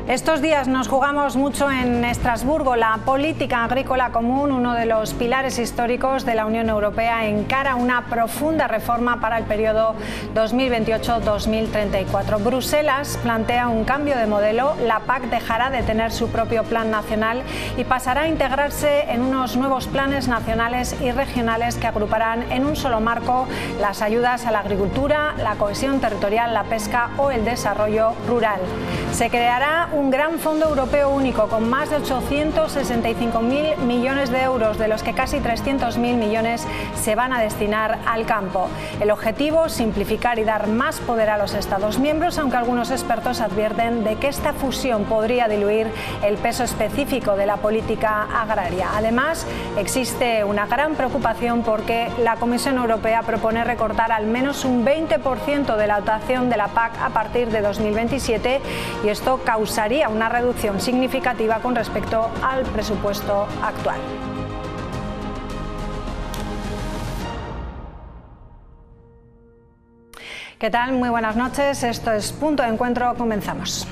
Estos días nos jugamos mucho en Estrasburgo. La política agrícola común, uno de los pilares históricos de la Unión Europea, encara una profunda reforma para el periodo 2028-2034. Bruselas plantea un cambio de modelo. La PAC dejará de tener su propio plan nacional y pasará a integrarse en unos nuevos planes nacionales y regionales que agruparán en un solo marco las ayudas a la agricultura, la cohesión territorial, la pesca o el desarrollo rural. Se creará un gran fondo europeo único con más de 865.000 millones de euros, de los que casi 300.000 millones se van a destinar al campo. El objetivo, simplificar y dar más poder a los Estados miembros, aunque algunos expertos advierten de que esta fusión podría diluir el peso específico de la política agraria. Además, existe una gran preocupación porque la Comisión Europea propone recortar al menos un 20% de la dotación de la PAC a partir de 2027 y esto causaría una reducción significativa con respecto al presupuesto actual. ¿Qué tal? Muy buenas noches. Esto es Punto de Encuentro. Comenzamos.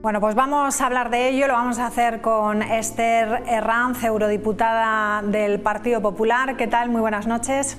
Bueno, pues vamos a hablar de ello, lo vamos a hacer con Esther Herranz, eurodiputada del Partido Popular. ¿Qué tal? Muy buenas noches.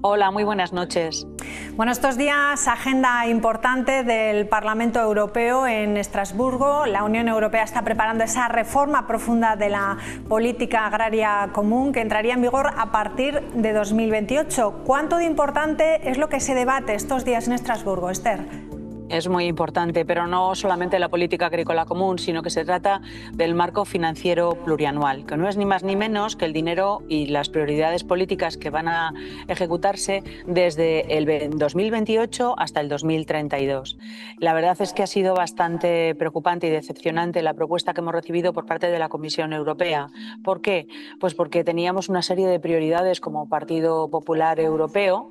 Hola, muy buenas noches. Bueno, estos días agenda importante del Parlamento Europeo en Estrasburgo. La Unión Europea está preparando esa reforma profunda de la política agraria común que entraría en vigor a partir de 2028. ¿Cuánto de importante es lo que se debate estos días en Estrasburgo, Esther? Es muy importante, pero no solamente la política agrícola común, sino que se trata del marco financiero plurianual, que no es ni más ni menos que el dinero y las prioridades políticas que van a ejecutarse desde el 2028 hasta el 2032. La verdad es que ha sido bastante preocupante y decepcionante la propuesta que hemos recibido por parte de la Comisión Europea. ¿Por qué? Pues porque teníamos una serie de prioridades como Partido Popular Europeo.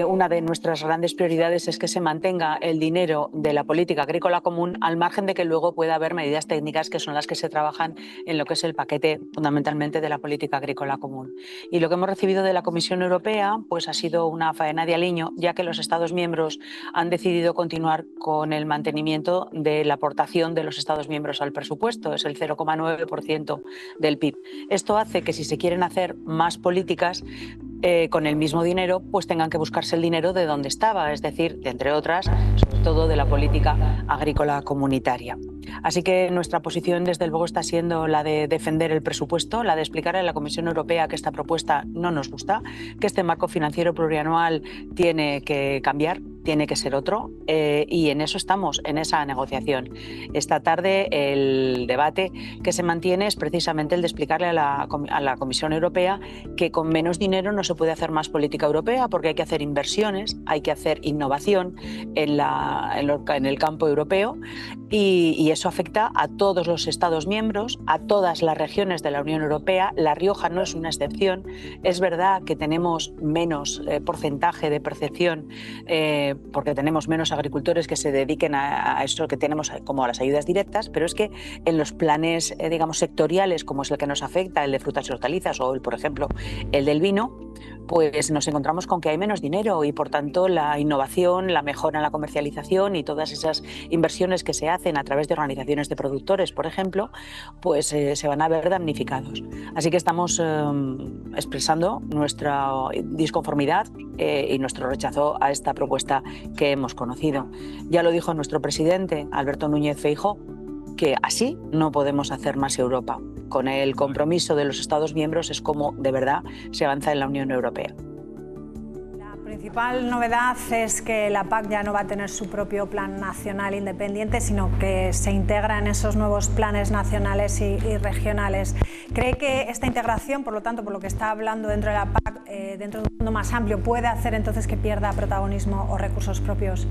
Una de nuestras grandes prioridades es que se mantenga el dinero de la política agrícola común al margen de que luego pueda haber medidas técnicas que son las que se trabajan en lo que es el paquete fundamentalmente de la política agrícola común. Y lo que hemos recibido de la Comisión Europea pues ha sido una faena de aliño, ya que los Estados miembros han decidido continuar con el mantenimiento de la aportación de los Estados miembros al presupuesto, es el 0,9% del PIB. Esto hace que si se quieren hacer más políticas con el mismo dinero, pues tengan que buscarse el dinero de donde estaba, es decir, de, entre otras, sobre todo de la política agrícola comunitaria. Así que nuestra posición, desde luego, está siendo la de defender el presupuesto, la de explicar a la Comisión Europea que esta propuesta no nos gusta, que este marco financiero plurianual tiene que cambiar, tiene que ser otro, y en eso estamos, en esa negociación. Esta tarde el debate que se mantiene es precisamente el de explicarle a la Comisión Europea que con menos dinero no se puede hacer más política europea, porque hay que hacer inversiones, hay que hacer innovación en el campo europeo, y eso afecta a todos los Estados miembros, a todas las regiones de la Unión Europea. La Rioja no es una excepción. Es verdad que tenemos menos porcentaje de percepción porque tenemos menos agricultores que se dediquen a eso que tenemos como a las ayudas directas, pero es que en los planes digamos sectoriales, como es el que nos afecta, el de frutas y hortalizas o por ejemplo el del vino, pues nos encontramos con que hay menos dinero y por tanto la innovación, la mejora en la comercialización y todas esas inversiones que se hacen a través de organizaciones de productores, por ejemplo, pues se van a ver damnificados. Así que estamos expresando nuestra disconformidad y nuestro rechazo a esta propuesta que hemos conocido. Ya lo dijo nuestro presidente, Alberto Núñez Feijóo, que así no podemos hacer más Europa. Con el compromiso de los Estados miembros es como de verdad se avanza en la Unión Europea. La principal novedad es que la PAC ya no va a tener su propio plan nacional independiente, sino que se integra en esos nuevos planes nacionales y regionales. ¿Cree que esta integración, por lo tanto, por lo que está hablando dentro de la PAC, dentro de un mundo más amplio, puede hacer entonces que pierda protagonismo o recursos propios?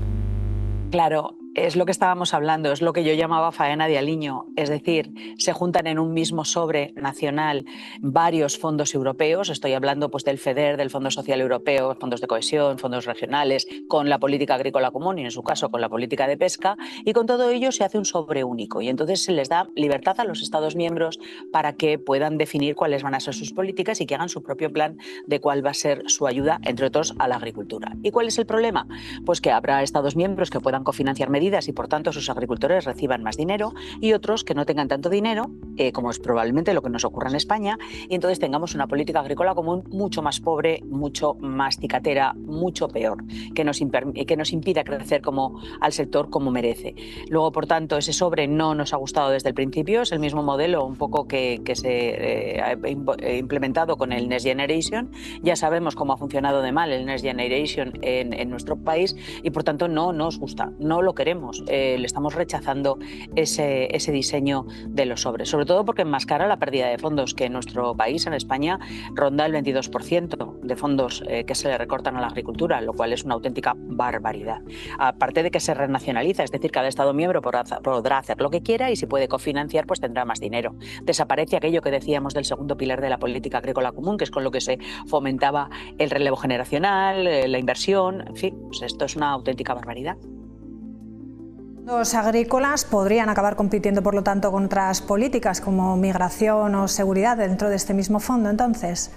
Claro, Es lo que estábamos hablando, es lo que yo llamaba faena de aliño, es decir, se juntan en un mismo sobre nacional varios fondos europeos, estoy hablando pues del FEDER, del Fondo Social Europeo, fondos de cohesión, fondos regionales, con la política agrícola común y en su caso con la política de pesca, y con todo ello se hace un sobre único y entonces se les da libertad a los Estados miembros para que puedan definir cuáles van a ser sus políticas y que hagan su propio plan de cuál va a ser su ayuda, entre otros, a la agricultura. ¿Y cuál es el problema? Pues que habrá Estados miembros que puedan cofinanciar medidas y por tanto sus agricultores reciban más dinero y otros que no tengan tanto dinero, como es probablemente lo que nos ocurra en España, y entonces tengamos una política agrícola común mucho más pobre, mucho más cicatera, mucho peor, que nos impida crecer al sector como merece. Luego, por tanto, ese sobre no nos ha gustado desde el principio, es el mismo modelo un poco que se ha implementado con el Next Generation. Ya sabemos cómo ha funcionado de mal el Next Generation en nuestro país y por tanto no nos gusta, no lo queremos. Le estamos rechazando ese diseño de los sobres, sobre todo porque enmascara la pérdida de fondos, que en nuestro país, en España, ronda el 22% de fondos que se le recortan a la agricultura, lo cual es una auténtica barbaridad. Aparte de que se renacionaliza, es decir, cada Estado miembro podrá hacer lo que quiera y si puede cofinanciar, pues tendrá más dinero. Desaparece aquello que decíamos del segundo pilar de la política agrícola común, que es con lo que se fomentaba el relevo generacional, la inversión, en fin, pues esto es una auténtica barbaridad. Los agrícolas podrían acabar compitiendo, por lo tanto, con otras políticas como migración o seguridad dentro de este mismo fondo, entonces.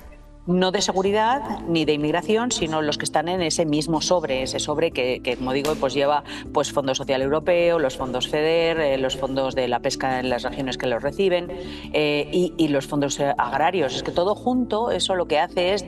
No de seguridad ni de inmigración, sino los que están en ese mismo sobre, ese sobre que como digo, pues lleva pues Fondo Social Europeo, los fondos FEDER, los fondos de la pesca en las regiones que los reciben y los fondos agrarios. Es que todo junto, eso lo que hace es,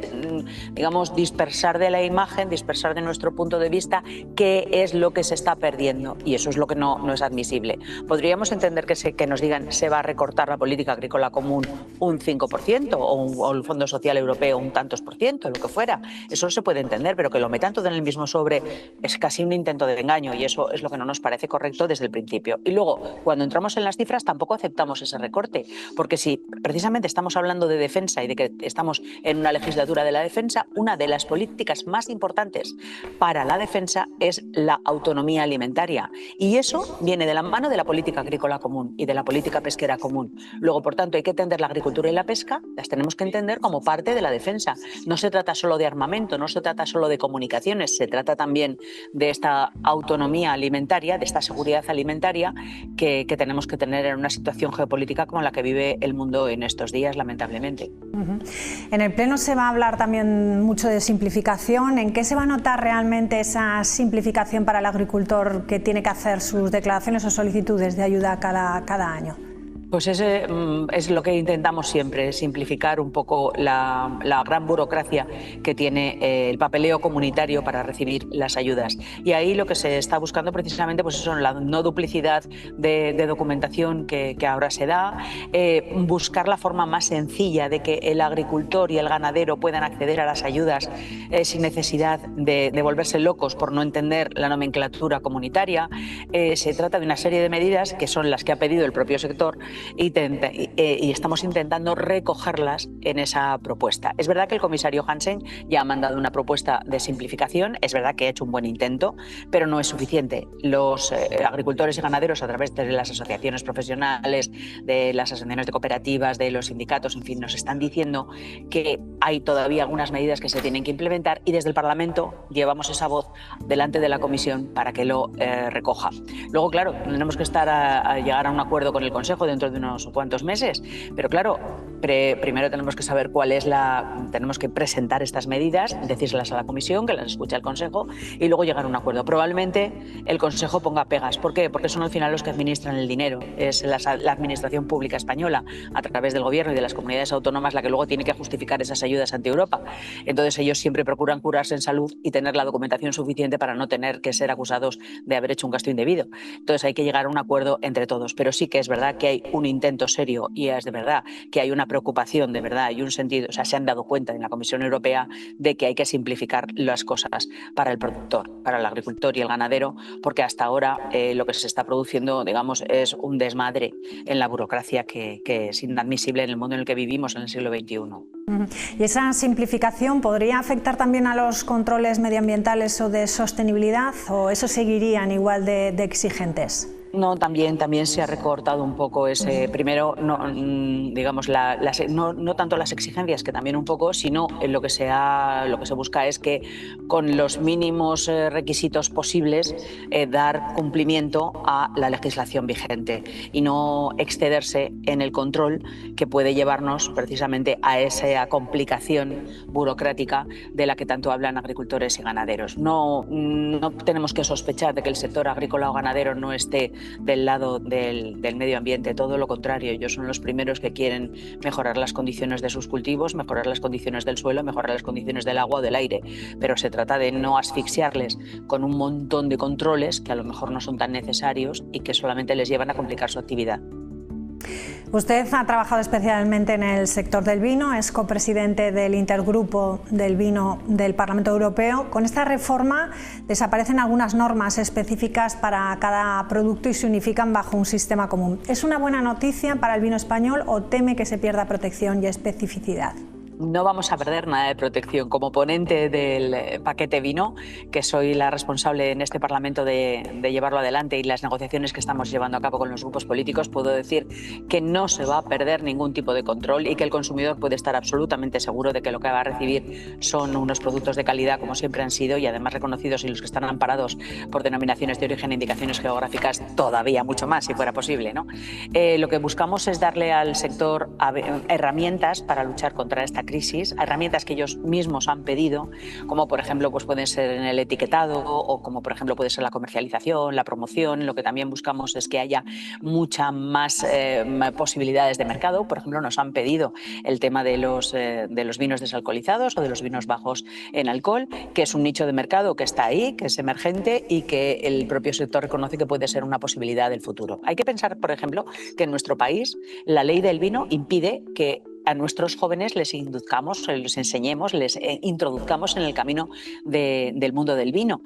digamos, dispersar de la imagen, dispersar de nuestro punto de vista qué es lo que se está perdiendo y eso es lo que no es admisible. Podríamos entender que nos digan se va a recortar la política agrícola común un 5% o el Fondo Social Europeo un tantos por ciento, lo que fuera. Eso se puede entender, pero que lo metan todo en el mismo sobre es casi un intento de engaño y eso es lo que no nos parece correcto desde el principio. Y luego, cuando entramos en las cifras, tampoco aceptamos ese recorte, porque si precisamente estamos hablando de defensa y de que estamos en una legislatura de la defensa, una de las políticas más importantes para la defensa es la autonomía alimentaria y eso viene de la mano de la política agrícola común y de la política pesquera común. Luego, por tanto, hay que entender la agricultura y la pesca, las tenemos que entender como parte de la defensa. No se trata solo de armamento, no se trata solo de comunicaciones, se trata también de esta autonomía alimentaria, de esta seguridad alimentaria que tenemos que tener en una situación geopolítica como la que vive el mundo en estos días, lamentablemente. En el Pleno se va a hablar también mucho de simplificación. ¿En qué se va a notar realmente esa simplificación para el agricultor que tiene que hacer sus declaraciones o solicitudes de ayuda cada año? Pues es lo que intentamos siempre, simplificar un poco la gran burocracia que tiene el papeleo comunitario para recibir las ayudas. Y ahí lo que se está buscando precisamente pues eso, la no duplicidad de documentación que ahora se da, buscar la forma más sencilla de que el agricultor y el ganadero puedan acceder a las ayudas sin necesidad de volverse locos por no entender la nomenclatura comunitaria. Se trata de una serie de medidas que son las que ha pedido el propio sector y estamos intentando recogerlas en esa propuesta. Es verdad que el comisario Hansen ya ha mandado una propuesta de simplificación, es verdad que ha hecho un buen intento, pero no es suficiente. Los agricultores y ganaderos, a través de las asociaciones profesionales, de las asociaciones de cooperativas, de los sindicatos, en fin, nos están diciendo que hay todavía algunas medidas que se tienen que implementar y desde el Parlamento llevamos esa voz delante de la Comisión para que lo recoja. Luego, claro, tenemos que llegar a un acuerdo con el Consejo dentro de unos cuantos meses, pero claro, primero tenemos que saber tenemos que presentar estas medidas, decírselas a la Comisión, que las escuche el Consejo y luego llegar a un acuerdo. Probablemente el Consejo ponga pegas. ¿Por qué? Porque son al final los que administran el dinero. Es la Administración Pública Española, a través del Gobierno y de las comunidades autónomas, la que luego tiene que justificar esas ayudas ante Europa. Entonces ellos siempre procuran curarse en salud y tener la documentación suficiente para no tener que ser acusados de haber hecho un gasto indebido. Entonces hay que llegar a un acuerdo entre todos. Pero sí que es verdad que hay un intento serio y es de verdad que hay una preocupación de verdad y un sentido, o sea, se han dado cuenta en la Comisión Europea de que hay que simplificar las cosas para el productor, para el agricultor y el ganadero, porque hasta ahora lo que se está produciendo, digamos, es un desmadre en la burocracia que es inadmisible en el mundo en el que vivimos en el siglo XXI. ¿Y esa simplificación podría afectar también a los controles medioambientales o de sostenibilidad, o eso seguirían igual de exigentes? No, también se ha recortado un poco ese, primero, no, digamos, no tanto las exigencias, que también un poco, sino lo que se busca es que con los mínimos requisitos posibles dar cumplimiento a la legislación vigente y no excederse en el control que puede llevarnos precisamente a esa complicación burocrática de la que tanto hablan agricultores y ganaderos. No tenemos que sospechar de que el sector agrícola o ganadero no esté del lado del medio ambiente, todo lo contrario, ellos son los primeros que quieren mejorar las condiciones de sus cultivos, mejorar las condiciones del suelo, mejorar las condiciones del agua o del aire, pero se trata de no asfixiarles con un montón de controles que a lo mejor no son tan necesarios y que solamente les llevan a complicar su actividad. Usted ha trabajado especialmente en el sector del vino, es copresidente del Intergrupo del Vino del Parlamento Europeo. Con esta reforma desaparecen algunas normas específicas para cada producto y se unifican bajo un sistema común. ¿Es una buena noticia para el vino español o teme que se pierda protección y especificidad? No vamos a perder nada de protección. Como ponente del paquete vino, que soy la responsable en este Parlamento de llevarlo adelante y las negociaciones que estamos llevando a cabo con los grupos políticos, puedo decir que no se va a perder ningún tipo de control y que el consumidor puede estar absolutamente seguro de que lo que va a recibir son unos productos de calidad, como siempre han sido, y además reconocidos, y los que están amparados por denominaciones de origen e indicaciones geográficas todavía mucho más, si fuera posible, ¿no? Lo que buscamos es darle al sector herramientas para luchar contra esta crisis, herramientas que ellos mismos han pedido, como por ejemplo pues pueden ser en el etiquetado o como por ejemplo puede ser la comercialización, la promoción. Lo que también buscamos es que haya muchas más posibilidades de mercado. Por ejemplo, nos han pedido el tema de los vinos desalcoholizados o de los vinos bajos en alcohol, que es un nicho de mercado que está ahí, que es emergente y que el propio sector reconoce que puede ser una posibilidad del futuro. Hay que pensar, por ejemplo, que en nuestro país la ley del vino impide que a nuestros jóvenes les induzcamos, les enseñemos, les introduzcamos en el camino del mundo del vino,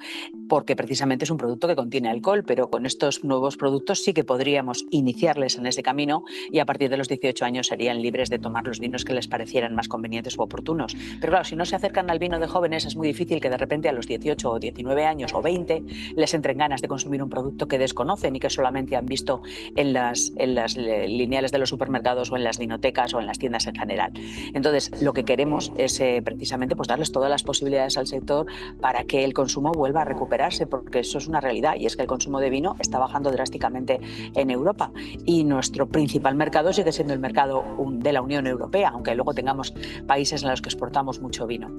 porque precisamente es un producto que contiene alcohol, pero con estos nuevos productos sí que podríamos iniciarles en ese camino y a partir de los 18 años serían libres de tomar los vinos que les parecieran más convenientes u oportunos. Pero claro, si no se acercan al vino de jóvenes es muy difícil que de repente a los 18 o 19 años o 20 les entren ganas de consumir un producto que desconocen y que solamente han visto en las lineales de los supermercados o en las vinotecas o en las tiendas en general. Entonces, lo que queremos es precisamente pues, darles todas las posibilidades al sector para que el consumo vuelva a recuperarse, porque eso es una realidad, y es que el consumo de vino está bajando drásticamente en Europa y nuestro principal mercado sigue siendo el mercado de la Unión Europea, aunque luego tengamos países en los que exportamos mucho vino.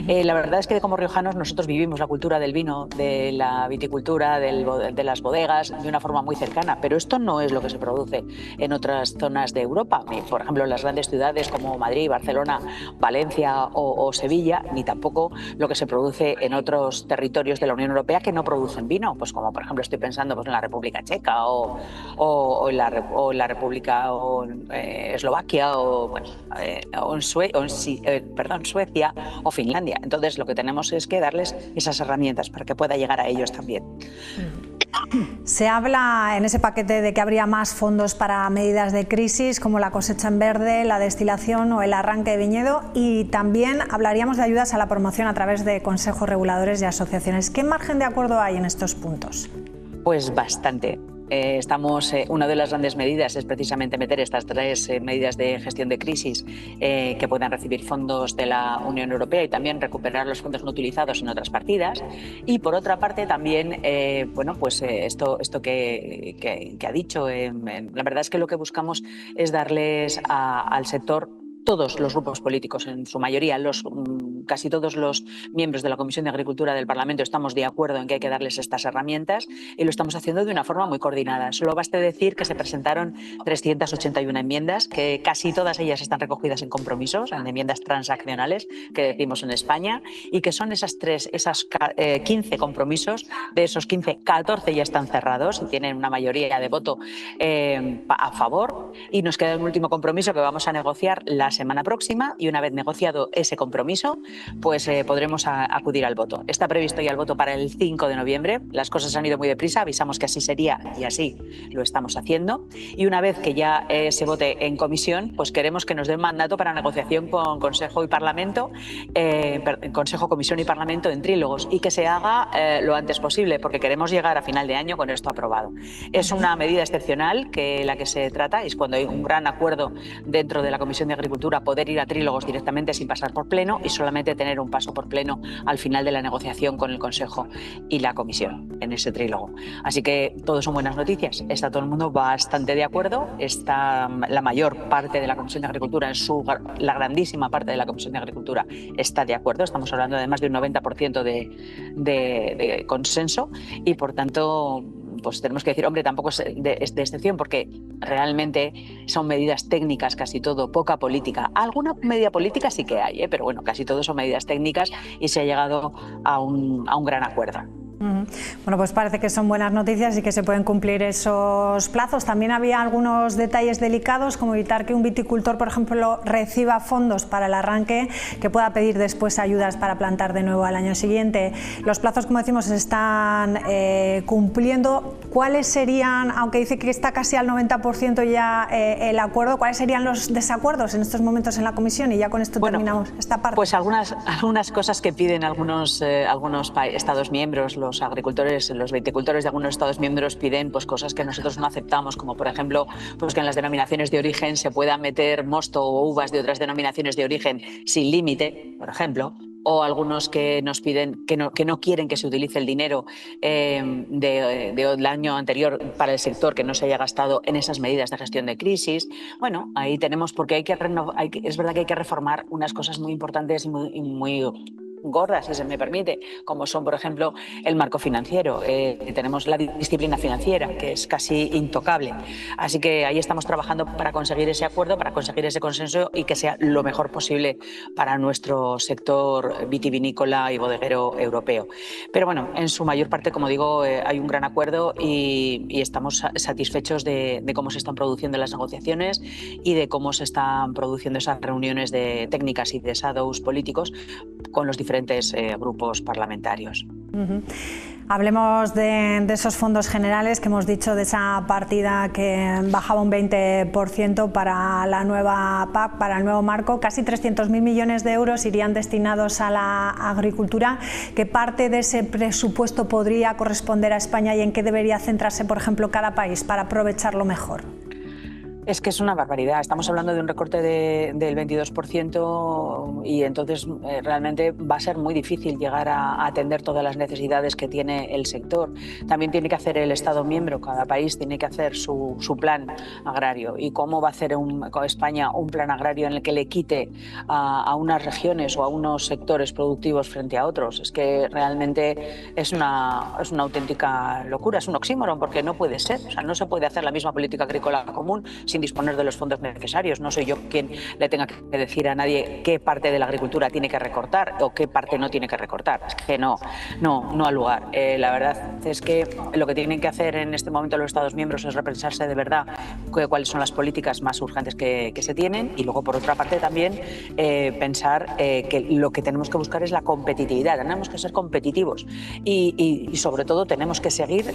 La verdad es que como riojanos nosotros vivimos la cultura del vino, de la viticultura, de las bodegas, de una forma muy cercana, pero esto no es lo que se produce en otras zonas de Europa, por ejemplo en las grandes ciudades como Madrid, Barcelona, Valencia o Sevilla, ni tampoco lo que se produce en otros territorios de la Unión Europea que no producen vino, pues como por ejemplo estoy pensando pues, en la República Checa o en la República Eslovaquia o en Suecia o Finlandia. Entonces lo que tenemos es que darles esas herramientas para que pueda llegar a ellos también. Se habla en ese paquete de que habría más fondos para medidas de crisis como la cosecha en verde, la destilación o el arranque de viñedo, y también hablaríamos de ayudas a la promoción a través de consejos reguladores y asociaciones. ¿Qué margen de acuerdo hay en estos puntos? Pues bastante. Una de las grandes medidas es precisamente meter estas tres medidas de gestión de crisis que puedan recibir fondos de la Unión Europea y también recuperar los fondos no utilizados en otras partidas. Y por otra parte también, esto que ha dicho, la verdad es que lo que buscamos es darles al sector. Todos los grupos políticos, en su mayoría, casi todos los miembros de la Comisión de Agricultura del Parlamento estamos de acuerdo en que hay que darles estas herramientas y lo estamos haciendo de una forma muy coordinada. Solo baste decir que se presentaron 381 enmiendas, que casi todas ellas están recogidas en compromisos, en enmiendas transaccionales que decimos en España, y que son esas 15 compromisos. De esos 15, 14 ya están cerrados y tienen una mayoría de voto a favor, y nos queda un último compromiso que vamos a negociar las semana próxima y una vez negociado ese compromiso, pues podremos acudir al voto. Está previsto ya el voto para el 5 de noviembre. Las cosas han ido muy deprisa, avisamos que así sería y así lo estamos haciendo. Y una vez que ya se vote en comisión, pues queremos que nos den mandato para negociación con Consejo y Parlamento, Consejo, Comisión y Parlamento en trílogos, y que se haga lo antes posible, porque queremos llegar a final de año con esto aprobado. Es una medida excepcional que la que se trata es cuando hay un gran acuerdo dentro de la Comisión de Agricultura poder ir a trílogos directamente sin pasar por pleno y solamente tener un paso por pleno al final de la negociación con el Consejo y la Comisión en ese trílogo. Así que todo son buenas noticias. Está todo el mundo bastante de acuerdo. Está la mayor parte de la Comisión de Agricultura, la grandísima parte de la Comisión de Agricultura está de acuerdo. Estamos hablando de más de un 90% de consenso y, por tanto, pues tenemos que decir, hombre, tampoco es de excepción, porque realmente son medidas técnicas, casi todo, poca política. Alguna medida política sí que hay, pero bueno, casi todo son medidas técnicas y se ha llegado a un gran acuerdo. Bueno, pues parece que son buenas noticias y que se pueden cumplir esos plazos. También había algunos detalles delicados, como evitar que un viticultor, por ejemplo, reciba fondos para el arranque, que pueda pedir después ayudas para plantar de nuevo al año siguiente. Los plazos, como decimos, se están cumpliendo. ¿Cuáles serían, aunque dice que está casi al 90% ya el acuerdo, cuáles serían los desacuerdos en estos momentos en la Comisión? Y ya con esto terminamos esta parte. Pues algunas cosas que piden algunos Estados miembros, los agricultores, los viticultores de algunos Estados miembros piden pues cosas que nosotros no aceptamos, como por ejemplo pues que en las denominaciones de origen se pueda meter mosto o uvas de otras denominaciones de origen sin límite, por ejemplo. O algunos que nos piden que no quieren que se utilice el dinero del año anterior para el sector que no se haya gastado en esas medidas de gestión de crisis. Bueno, ahí tenemos, porque es verdad que hay que reformar unas cosas muy importantes y muy gordas, si se me permite, como son, por ejemplo, el marco financiero. Tenemos la disciplina financiera, que es casi intocable. Así que ahí estamos trabajando para conseguir ese acuerdo, para conseguir ese consenso y que sea lo mejor posible para nuestro sector vitivinícola y bodeguero europeo. Pero bueno, en su mayor parte, como digo, hay un gran acuerdo y estamos satisfechos de cómo se están produciendo las negociaciones y de cómo se están produciendo esas reuniones técnicas y de shadows políticos con los diferentes grupos parlamentarios. Hablemos de esos fondos generales que hemos dicho, de esa partida que bajaba un 20% para la nueva PAC, para el nuevo marco. Casi 300.000 millones de euros irían destinados a la agricultura. ¿Qué parte de ese presupuesto podría corresponder a España y en qué debería centrarse, por ejemplo, cada país para aprovecharlo mejor? Es que es una barbaridad. Estamos hablando de un recorte del 22% y entonces realmente va a ser muy difícil llegar a atender todas las necesidades que tiene el sector. También tiene que hacer el Estado miembro, cada país tiene que hacer su plan agrario. ¿Y cómo va a hacer España un plan agrario en el que le quite a unas regiones o a unos sectores productivos frente a otros? Es que realmente es una auténtica locura, es un oxímoron, porque no puede ser. O sea, no se puede hacer la misma política agrícola común sin disponer de los fondos necesarios. No soy yo quien le tenga que decir a nadie qué parte de la agricultura tiene que recortar o qué parte no tiene que recortar. Es que no al lugar. La verdad es que lo que tienen que hacer en este momento los Estados miembros es repensarse de verdad cuáles son las políticas más urgentes que se tienen y luego, por otra parte, también pensar que lo que tenemos que buscar es la competitividad. Tenemos que ser competitivos y sobre todo tenemos que seguir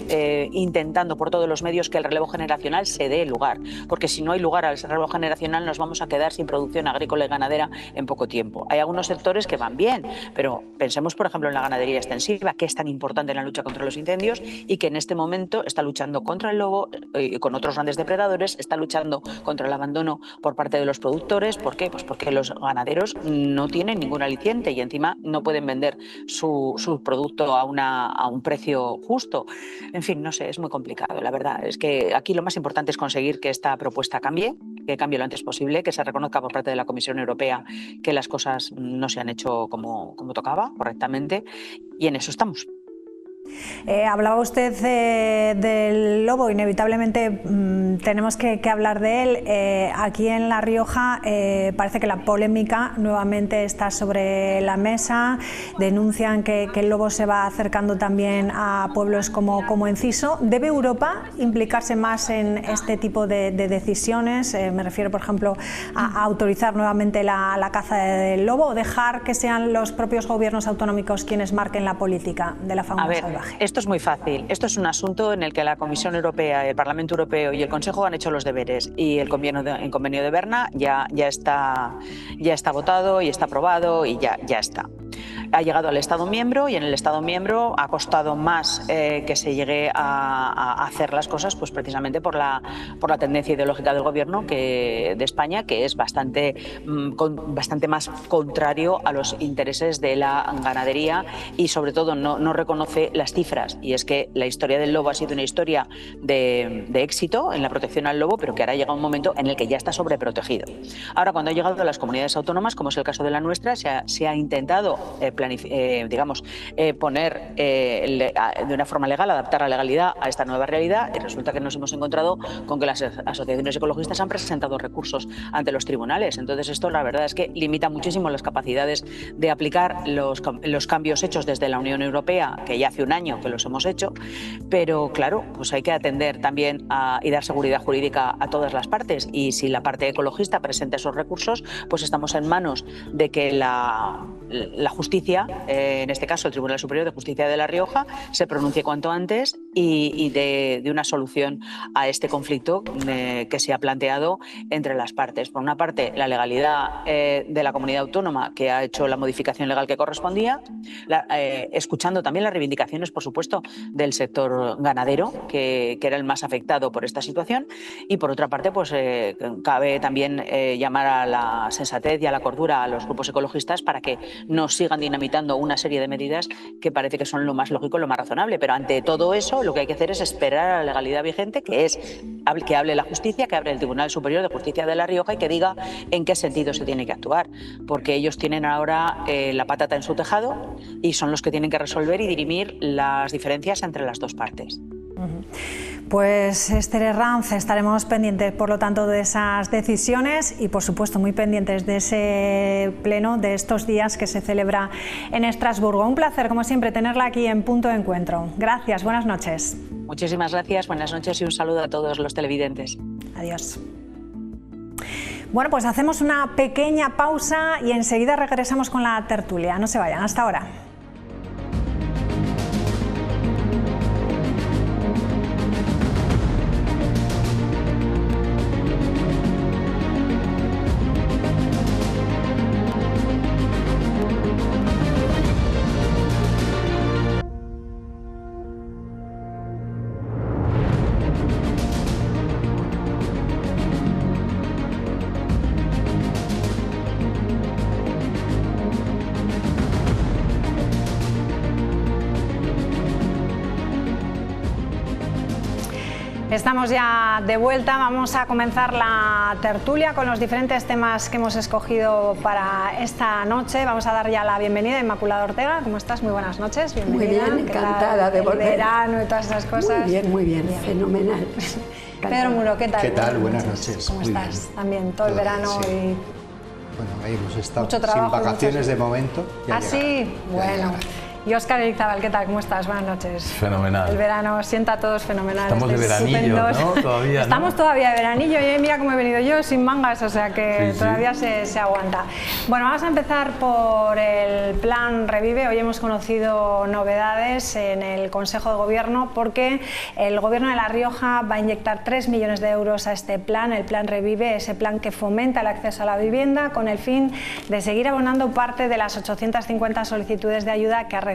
intentando por todos los medios que el relevo generacional se dé lugar, porque si no hay lugar al relevo generacional nos vamos a quedar sin producción agrícola y ganadera en poco tiempo. Hay algunos sectores que van bien, pero pensemos, por ejemplo, en la ganadería extensiva, que es tan importante en la lucha contra los incendios y que en este momento está luchando contra el lobo y con otros grandes depredadores, está luchando contra el abandono por parte de los productores. ¿Por qué? Pues porque los ganaderos no tienen ningún aliciente y encima no pueden vender su producto a un precio justo. En fin, no sé, es muy complicado. La verdad es que aquí lo más importante es conseguir que esta propuesta cambie, que cambie lo antes posible, que se reconozca por parte de la Comisión Europea que las cosas no se han hecho como tocaba, correctamente, y en eso estamos. Hablaba usted del lobo, inevitablemente tenemos que hablar de él. Aquí en La Rioja parece que la polémica nuevamente está sobre la mesa. Denuncian que el lobo se va acercando también a pueblos como Enciso. ¿Debe Europa implicarse más en este tipo de decisiones? Me refiero, por ejemplo, a autorizar nuevamente la caza del lobo o dejar que sean los propios gobiernos autonómicos quienes marquen la política de la fauna salvaje. Esto es muy fácil. Esto es un asunto en el que la Comisión Europea, el Parlamento Europeo y el Consejo han hecho los deberes, y el convenio de Berna ya está votado y está aprobado y ya está. Ha llegado al Estado miembro y en el Estado miembro ha costado más que se llegue a hacer las cosas, pues precisamente por la tendencia ideológica del Gobierno de España, que es bastante más contrario a los intereses de la ganadería y sobre todo no reconoce las cifras. Y es que la historia del lobo ha sido una historia de éxito en la protección al lobo, pero que ahora llega un momento en el que ya está sobreprotegido. Ahora, cuando ha llegado a las comunidades autónomas, como es el caso de la nuestra, se ha intentado poner de una forma legal, adaptar la legalidad a esta nueva realidad, y resulta que nos hemos encontrado con que las asociaciones ecologistas han presentado recursos ante los tribunales. Entonces esto, la verdad es que limita muchísimo las capacidades de aplicar los cambios hechos desde la Unión Europea, que ya hace un año que los hemos hecho, pero claro, pues hay que atender también y dar seguridad jurídica a todas las partes, y si la parte ecologista presenta esos recursos, pues estamos en manos de que la justicia, en este caso el Tribunal Superior de Justicia de La Rioja, se pronuncie cuanto antes y de una solución a este conflicto que se ha planteado entre las partes. Por una parte, la legalidad de la comunidad autónoma, que ha hecho la modificación legal que correspondía, escuchando también las reivindicaciones, por supuesto, del sector ganadero, que era el más afectado por esta situación, y por otra parte, pues cabe también llamar a la sensatez y a la cordura a los grupos ecologistas para que no sigan dinamitando una serie de medidas que parece que son lo más lógico, lo más razonable. Pero ante todo eso, lo que hay que hacer es esperar a la legalidad vigente, que es que hable la justicia, que hable el Tribunal Superior de Justicia de La Rioja y que diga en qué sentido se tiene que actuar, porque ellos tienen ahora la patata en su tejado y son los que tienen que resolver y dirimir las diferencias entre las dos partes. Pues Esther Herranz, estaremos pendientes por lo tanto de esas decisiones y por supuesto muy pendientes de ese pleno de estos días que se celebra en Estrasburgo. Un placer, como siempre, tenerla aquí en Punto de Encuentro. Gracias, buenas noches. Muchísimas gracias, buenas noches y un saludo a todos los televidentes. Adiós. Bueno, pues hacemos una pequeña pausa y enseguida regresamos con la tertulia. No se vayan, hasta ahora. Estamos ya de vuelta, vamos a comenzar la tertulia con los diferentes temas que hemos escogido para esta noche. Vamos a dar ya la bienvenida a Inmaculada Ortega. ¿Cómo estás? Muy buenas noches, bienvenida. Muy bien, encantada de volver. El verano y todas esas cosas. Muy bien, fenomenal. Pedro Muro, ¿qué tal? ¿Qué tal? Buenas noches. ¿Cómo estás? Bien. También todo el verano sí. y... Bueno, ahí hemos estado mucho trabajo, sin vacaciones de momento. ¿Ah, sí? Bueno. Y Óscar Irizabal, ¿qué tal? ¿Cómo estás? Buenas noches. Fenomenal. El verano sienta a todos fenomenal. Estamos de veranillo, ¿no? Todavía, Estamos todavía de veranillo y mira cómo he venido yo, sin mangas, o sea que sí, todavía sí. Se aguanta. Bueno, vamos a empezar por el plan Revive. Hoy hemos conocido novedades en el Consejo de Gobierno porque el Gobierno de La Rioja va a inyectar 3 millones de euros a este plan, el plan Revive, ese plan que fomenta el acceso a la vivienda con el fin de seguir abonando parte de las 850 solicitudes de ayuda que ha recibido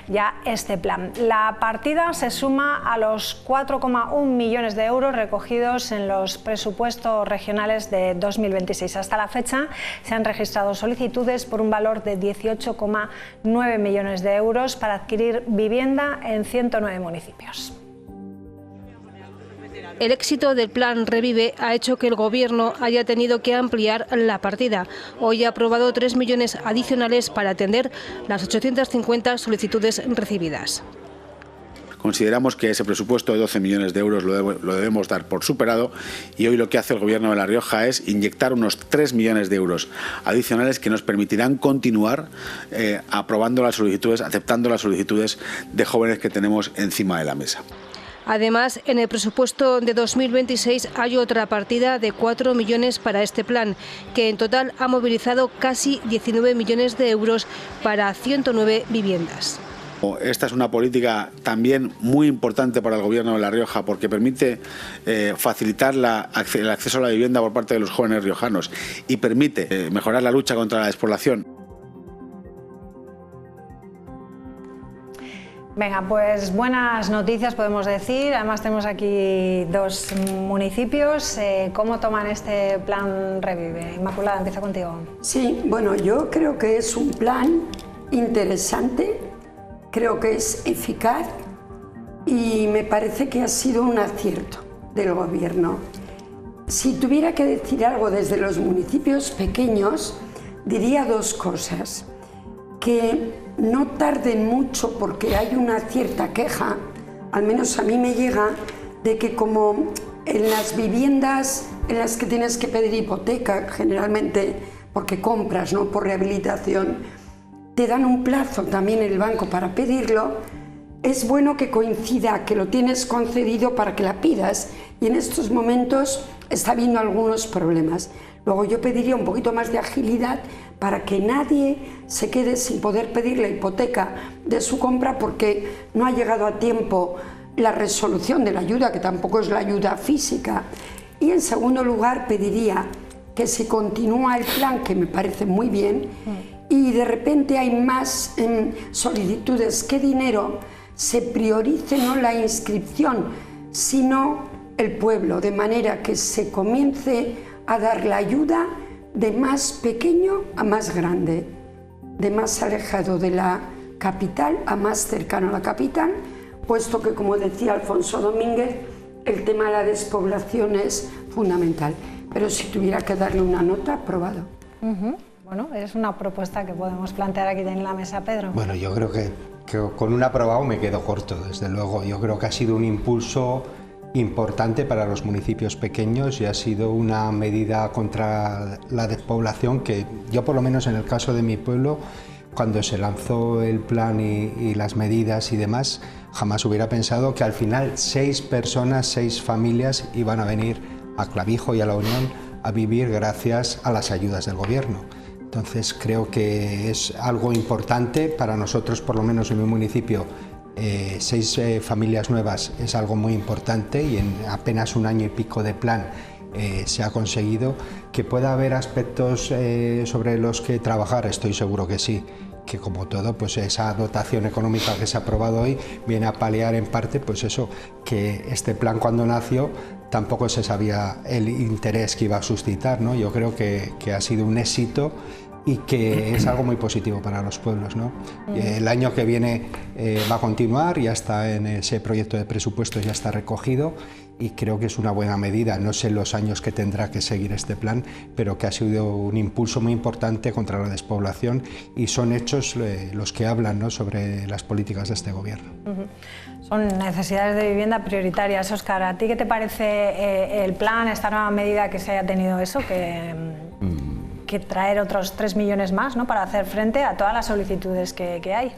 ya este plan. La partida se suma a los 4,1 millones de euros recogidos en los presupuestos regionales de 2026. Hasta la fecha se han registrado solicitudes por un valor de 18,9 millones de euros para adquirir vivienda en 109 municipios. El éxito del plan Revive ha hecho que el Gobierno haya tenido que ampliar la partida. Hoy ha aprobado 3 millones adicionales para atender las 850 solicitudes recibidas. consideramos que ese presupuesto de 12 millones de euros lo debemos dar por superado, y hoy lo que hace el Gobierno de La Rioja es inyectar unos 3 millones de euros adicionales que nos permitirán continuar aprobando las solicitudes, aceptando las solicitudes de jóvenes que tenemos encima de la mesa. Además, en el presupuesto de 2026 hay otra partida de 4 millones para este plan, que en total ha movilizado casi 19 millones de euros para 109 viviendas. Esta es una política también muy importante para el Gobierno de La Rioja, porque permite facilitar el acceso a la vivienda por parte de los jóvenes riojanos y permite mejorar la lucha contra la despoblación. Venga, pues buenas noticias podemos decir. Además tenemos aquí 2 municipios. ¿Cómo toman este plan Revive? Inmaculada, empiezo contigo. Sí, bueno, yo creo que es un plan interesante, creo que es eficaz y me parece que ha sido un acierto del Gobierno. Si tuviera que decir algo desde los municipios pequeños, diría 2 cosas. Que no tarden mucho, porque hay una cierta queja, al menos a mí me llega, de que como en las viviendas en las que tienes que pedir hipoteca, generalmente porque compras, no por rehabilitación, te dan un plazo también el banco para pedirlo, es bueno que coincida que lo tienes concedido para que la pidas, y en estos momentos está habiendo algunos problemas. Luego yo pediría un poquito más de agilidad para que nadie se quede sin poder pedir la hipoteca de su compra porque no ha llegado a tiempo la resolución de la ayuda, que tampoco es la ayuda física. Y en segundo lugar pediría que se continúa el plan, que me parece muy bien, y de repente hay más solicitudes que dinero, se priorice no la inscripción, sino el pueblo, de manera que se comience a dar la ayuda de más pequeño a más grande, de más alejado de la capital a más cercano a la capital, puesto que, como decía Alfonso Domínguez, el tema de la despoblación es fundamental. Pero si tuviera que darle una nota, aprobado. Bueno, es una propuesta que podemos plantear aquí en la mesa, Pedro. Bueno, yo creo que con un aprobado me quedo corto, desde luego. Yo creo que ha sido un impulso importante para los municipios pequeños y ha sido una medida contra la despoblación que yo, por lo menos en el caso de mi pueblo, cuando se lanzó el plan y las medidas y demás, jamás hubiera pensado que al final 6 personas, 6 familias iban a venir a Clavijo y a La Unión a vivir gracias a las ayudas del Gobierno. Entonces creo que es algo importante para nosotros, por lo menos en mi municipio. 6 familias nuevas es algo muy importante y en apenas un año y pico de plan se ha conseguido. Que pueda haber aspectos sobre los que trabajar, estoy seguro que sí, que como todo, pues esa dotación económica que se ha aprobado hoy viene a paliar en parte, pues eso, que este plan cuando nació tampoco se sabía el interés que iba a suscitar, ¿no? Yo creo que ha sido un éxito y que es algo muy positivo para los pueblos, ¿no? El año que viene va a continuar, ya está en ese proyecto de presupuestos, ya está recogido y creo que es una buena medida. No sé los años que tendrá que seguir este plan, pero que ha sido un impulso muy importante contra la despoblación y son hechos los que hablan, ¿no?, sobre las políticas de este Gobierno. Son necesidades de vivienda prioritarias. Óscar, ¿a ti qué te parece el plan, esta nueva medida que se haya tenido eso, que traer otros 3 millones más, ¿no?, para hacer frente a todas las solicitudes que hay?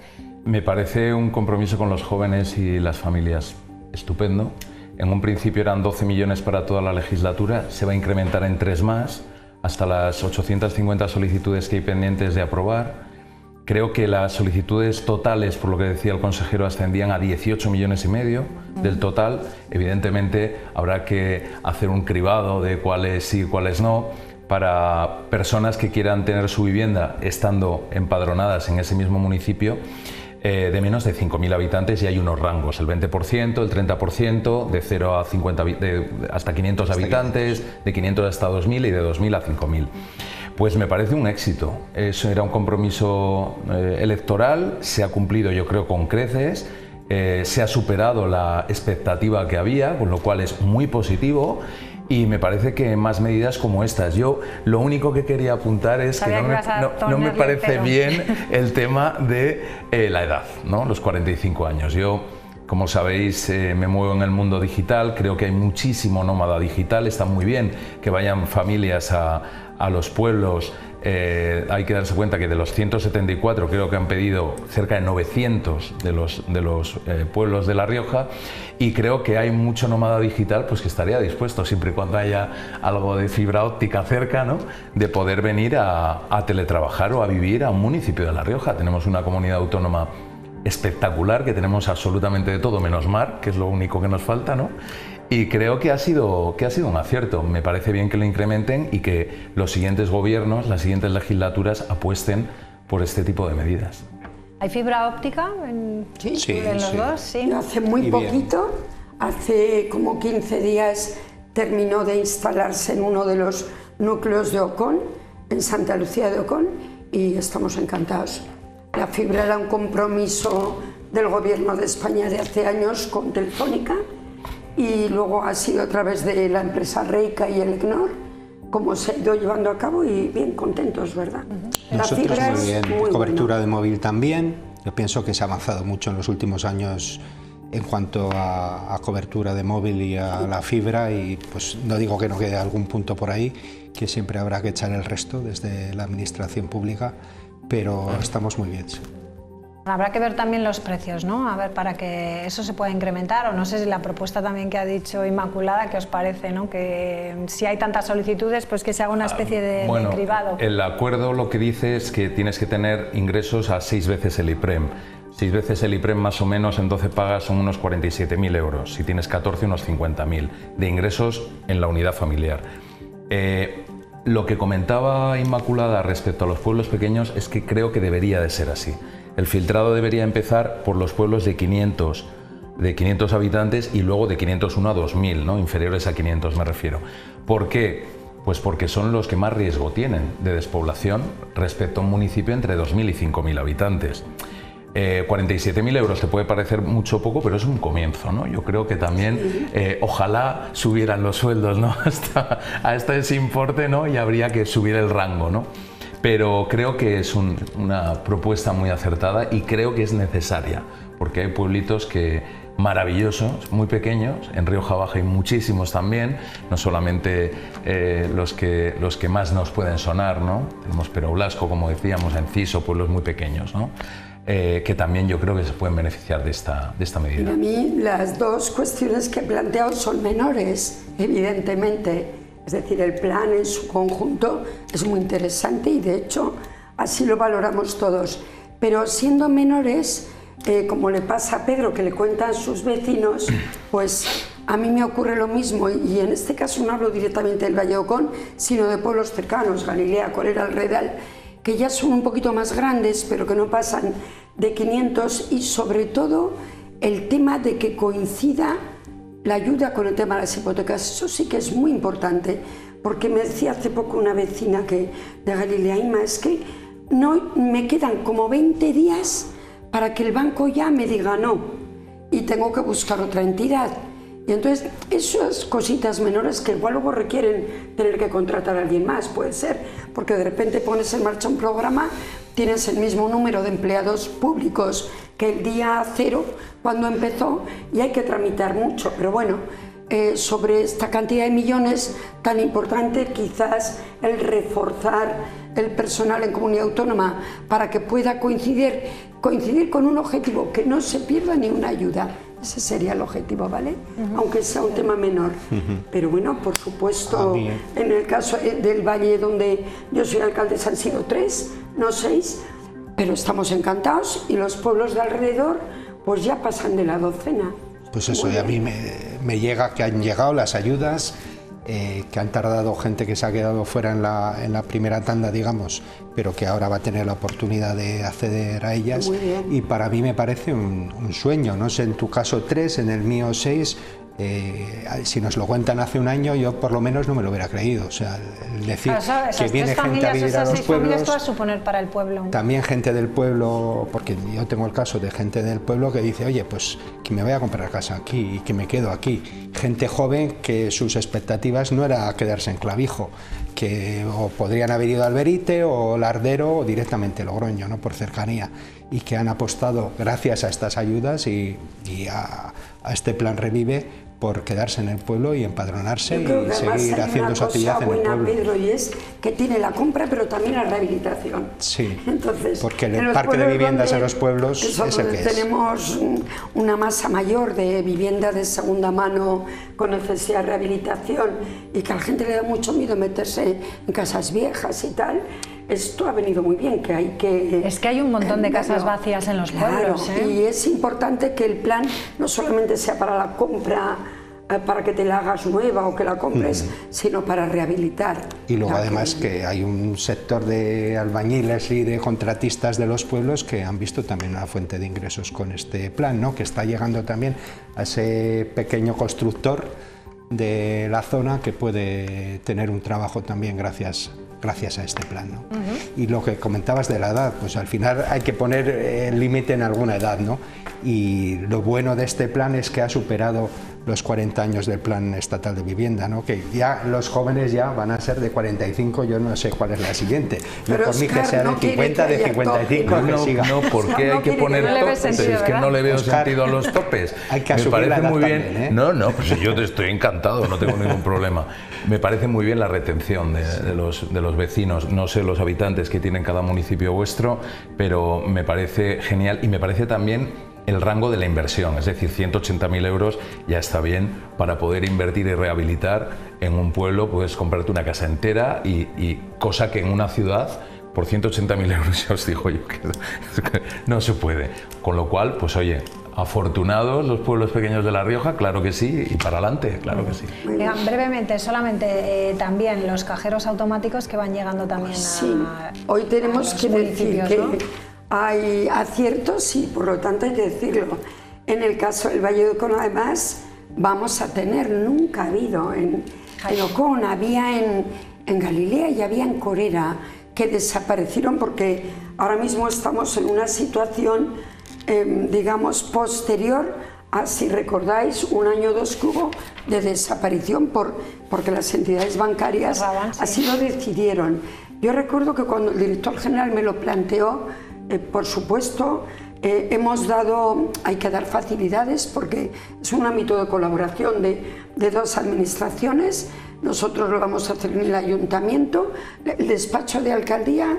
Me parece un compromiso con los jóvenes y las familias estupendo. En un principio eran 12 millones para toda la legislatura, se va a incrementar en 3 más, hasta las 850 solicitudes que hay pendientes de aprobar. Creo que las solicitudes totales, por lo que decía el consejero, ascendían a 18,5 millones del total. Evidentemente habrá que hacer un cribado de cuáles sí y cuáles no, para personas que quieran tener su vivienda estando empadronadas en ese mismo municipio, de menos de 5.000 habitantes, y hay unos rangos, el 20%, el 30%, de 0 a 50, hasta 500 habitantes, de 500 hasta 2.000 y de 2.000 a 5.000. Pues me parece un éxito. Eso era un compromiso electoral, se ha cumplido, yo creo, con creces, se ha superado la expectativa que había, con lo cual es muy positivo. Y me parece que más medidas como estas. Yo lo único que quería apuntar es que no me parece bien el tema de la edad, ¿no?, los 45 años. Yo Como sabéis, me muevo en el mundo digital, creo que hay muchísimo nómada digital, está muy bien que vayan familias a los pueblos. Hay que darse cuenta que de los 174 creo que han pedido cerca de 900 de los pueblos de La Rioja, y creo que hay mucho nómada digital pues que estaría dispuesto, siempre y cuando haya algo de fibra óptica cerca, ¿no?, de poder venir a teletrabajar o a vivir a un municipio de La Rioja. Tenemos una comunidad autónoma espectacular, que tenemos absolutamente de todo menos mar, que es lo único que nos falta, ¿no? Y creo que ha sido un acierto. Me parece bien que lo incrementen y que los siguientes gobiernos, las siguientes legislaturas apuesten por este tipo de medidas. ¿Hay fibra óptica en los dos? Sí. Hace muy poquito, hace como 15 días, terminó de instalarse en uno de los núcleos de Ocón, en Santa Lucía de Ocón, y estamos encantados. La fibra era un compromiso del Gobierno de España de hace años con Telefónica, y luego ha sido a través de la empresa Reica y el ECNOR como se ha ido llevando a cabo, y bien contentos, ¿verdad? Nosotros la fibra muy bien, es muy cobertura buena. de móvil también. Yo pienso que se ha avanzado mucho en los últimos años en cuanto a cobertura de móvil y a la fibra, y pues no digo que no quede algún punto por ahí, que siempre habrá que echar el resto desde la administración pública, pero estamos muy bien. Sí. Habrá que ver también los precios, ¿no? A ver, para que eso se pueda incrementar, o no sé si la propuesta también que ha dicho Inmaculada, ¿qué os parece, no? Que si hay tantas solicitudes, pues que se haga una especie de cribado. El acuerdo lo que dice es que tienes que tener ingresos a 6 veces el IPREM. 6 veces el IPREM más o menos en 12 pagas son unos 47.000 euros. Si tienes 14, unos 50.000 de ingresos en la unidad familiar. Lo que comentaba Inmaculada respecto a los pueblos pequeños es que creo que debería de ser así. El filtrado debería empezar por los pueblos de 500 habitantes y luego de 501 a 2000, ¿no? Inferiores a 500 me refiero. ¿Por qué? Pues porque son los que más riesgo tienen de despoblación respecto a un municipio entre 2.000 y 5.000 habitantes. 47.000 euros te puede parecer mucho o poco, pero es un comienzo, ¿no? Yo creo que también ojalá subieran los sueldos, ¿no? hasta ese importe, ¿no? Y habría que subir el rango, ¿no? Pero creo que es una propuesta muy acertada y creo que es necesaria, porque hay pueblitos maravillosos, muy pequeños. En Rioja Baja hay muchísimos también, no solamente los que más nos pueden sonar, ¿no? Tenemos Pero Blasco, como decíamos, Enciso, pueblos muy pequeños, ¿no? Que también yo creo que se pueden beneficiar de esta medida. Para mí las dos cuestiones que he planteado son menores, evidentemente. Es decir, el plan en su conjunto es muy interesante y de hecho así lo valoramos todos. Pero siendo menores, como le pasa a Pedro, que le cuentan sus vecinos, pues a mí me ocurre lo mismo, y en este caso no hablo directamente del Valle de Ocón, sino de pueblos cercanos, Galilea, Colera, Alredal, que ya son un poquito más grandes, pero que no pasan de 500, y sobre todo el tema de que coincida la ayuda con el tema de las hipotecas. Eso sí que es muy importante, porque me decía hace poco una vecina de Galilea, Inma, es que no, me quedan como 20 días para que el banco ya me diga no, y tengo que buscar otra entidad. Y entonces esas cositas menores que igual luego requieren tener que contratar a alguien más, puede ser, porque de repente pones en marcha un programa, tienes el mismo número de empleados públicos que el día cero cuando empezó, y hay que tramitar mucho. Pero bueno, sobre esta cantidad de millones tan importante, quizás el reforzar el personal en comunidad autónoma para que pueda coincidir con un objetivo, que no se pierda ni una ayuda. Ese sería el objetivo, ¿vale? Aunque sea un tema menor. Pero bueno, por supuesto, en el caso del Valle, donde yo soy alcaldesa, han sido 3, no 6, pero estamos encantados, y los pueblos de alrededor pues ya pasan de la docena. Pues eso, y a mí me llega que han llegado las ayudas, que han tardado gente que se ha quedado fuera en la primera tanda, digamos, pero que ahora va a tener la oportunidad de acceder a ellas. Y para mí me parece un sueño. No sé, en tu caso 3, en el mío 6, si nos lo cuentan hace un año, yo por lo menos no me lo hubiera creído. O sea, el decir que viene gente a vivir a los pueblos, ¿qué va a suponer para el pueblo? También gente del pueblo, porque yo tengo el caso de gente del pueblo que dice, oye, pues que me voy a comprar casa aquí y que me quedo aquí. Gente joven que sus expectativas no era quedarse en Clavijo, que o podrían haber ido a Alberite o Lardero o directamente Logroño, ¿no? Por cercanía, y que han apostado gracias a estas ayudas y a este plan Revive por quedarse en el pueblo y empadronarse y seguir haciendo su actividad en el pueblo. Pedro, y es que tiene la compra pero también la rehabilitación. Sí, entonces, porque el parque de viviendas en los pueblos es el que es. Tenemos una masa mayor de vivienda de segunda mano con necesidad de rehabilitación y que a la gente le da mucho miedo meterse en casas viejas y tal. Esto ha venido muy bien, que hay que... Es que hay un montón de casas vacías en los pueblos, ¿eh? Y es importante que el plan no solamente sea para la compra, para que te la hagas nueva o que la compres, sino para rehabilitar. Y luego además que hay un sector de albañiles y de contratistas de los pueblos que han visto también una fuente de ingresos con este plan, ¿no? Que está llegando también a ese pequeño constructor de la zona que puede tener un trabajo también gracias a este plan, ¿no? Y lo que comentabas de la edad, pues al final hay que poner el límite en alguna edad, ¿no? Y lo bueno de este plan es que ha superado los 40 años del Plan Estatal de Vivienda, ¿no? Que ya los jóvenes ya van a ser de 45, yo no sé cuál es la siguiente. Yo por mí que sea de 50, de 55, que siga. No, ¿por qué hay que poner topes? Es que no le veo sentido a los topes. Hay que me parece muy bien. También, ¿eh? No, pues yo te estoy encantado, no tengo ningún problema. Me parece muy bien la retención de los vecinos, no sé los habitantes que tienen cada municipio vuestro, pero me parece genial y me parece también el rango de la inversión, es decir, 180.000 euros ya está bien para poder invertir y rehabilitar en un pueblo. Puedes comprarte una casa entera y cosa que en una ciudad por 180.000 euros ya os digo yo que no se puede. Con lo cual, pues oye, afortunados los pueblos pequeños de La Rioja, claro que sí, y para adelante, claro que sí. Brevemente, solamente también los cajeros automáticos que van llegando también a hoy tenemos que decir que ¿no? Hay aciertos y por lo tanto hay que decirlo. En el caso del Valle de Ocón, además, vamos a tener, nunca ha habido en Ocón, había en Galilea y había en Corera, que desaparecieron porque ahora mismo estamos en una situación, digamos, posterior a, si recordáis, un año o dos que hubo de desaparición porque las entidades bancarias así lo decidieron. Yo recuerdo que cuando el director general me lo planteó, por supuesto, hay que dar facilidades porque es un ámbito de colaboración de dos administraciones. Nosotros lo vamos a hacer en el ayuntamiento. El despacho de alcaldía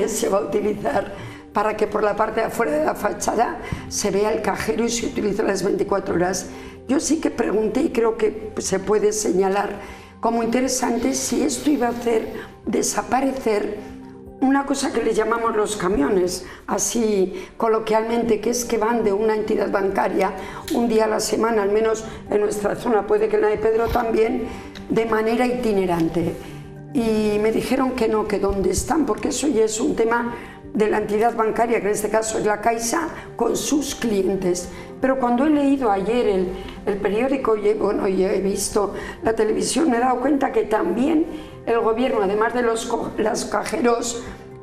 se va a utilizar para que por la parte de afuera de la fachada se vea el cajero y se utilice las 24 horas. Yo sí que pregunté y creo que se puede señalar como interesante si esto iba a hacer desaparecer una cosa que le llamamos los camiones, así coloquialmente, que es que van de una entidad bancaria un día a la semana, al menos en nuestra zona, puede que en la de Pedro también, de manera itinerante. Y me dijeron que no, que dónde están, porque eso ya es un tema de la entidad bancaria, que en este caso es la Caixa, con sus clientes. Pero cuando he leído ayer el periódico y he visto la televisión, me he dado cuenta que también el gobierno, además de los cajeros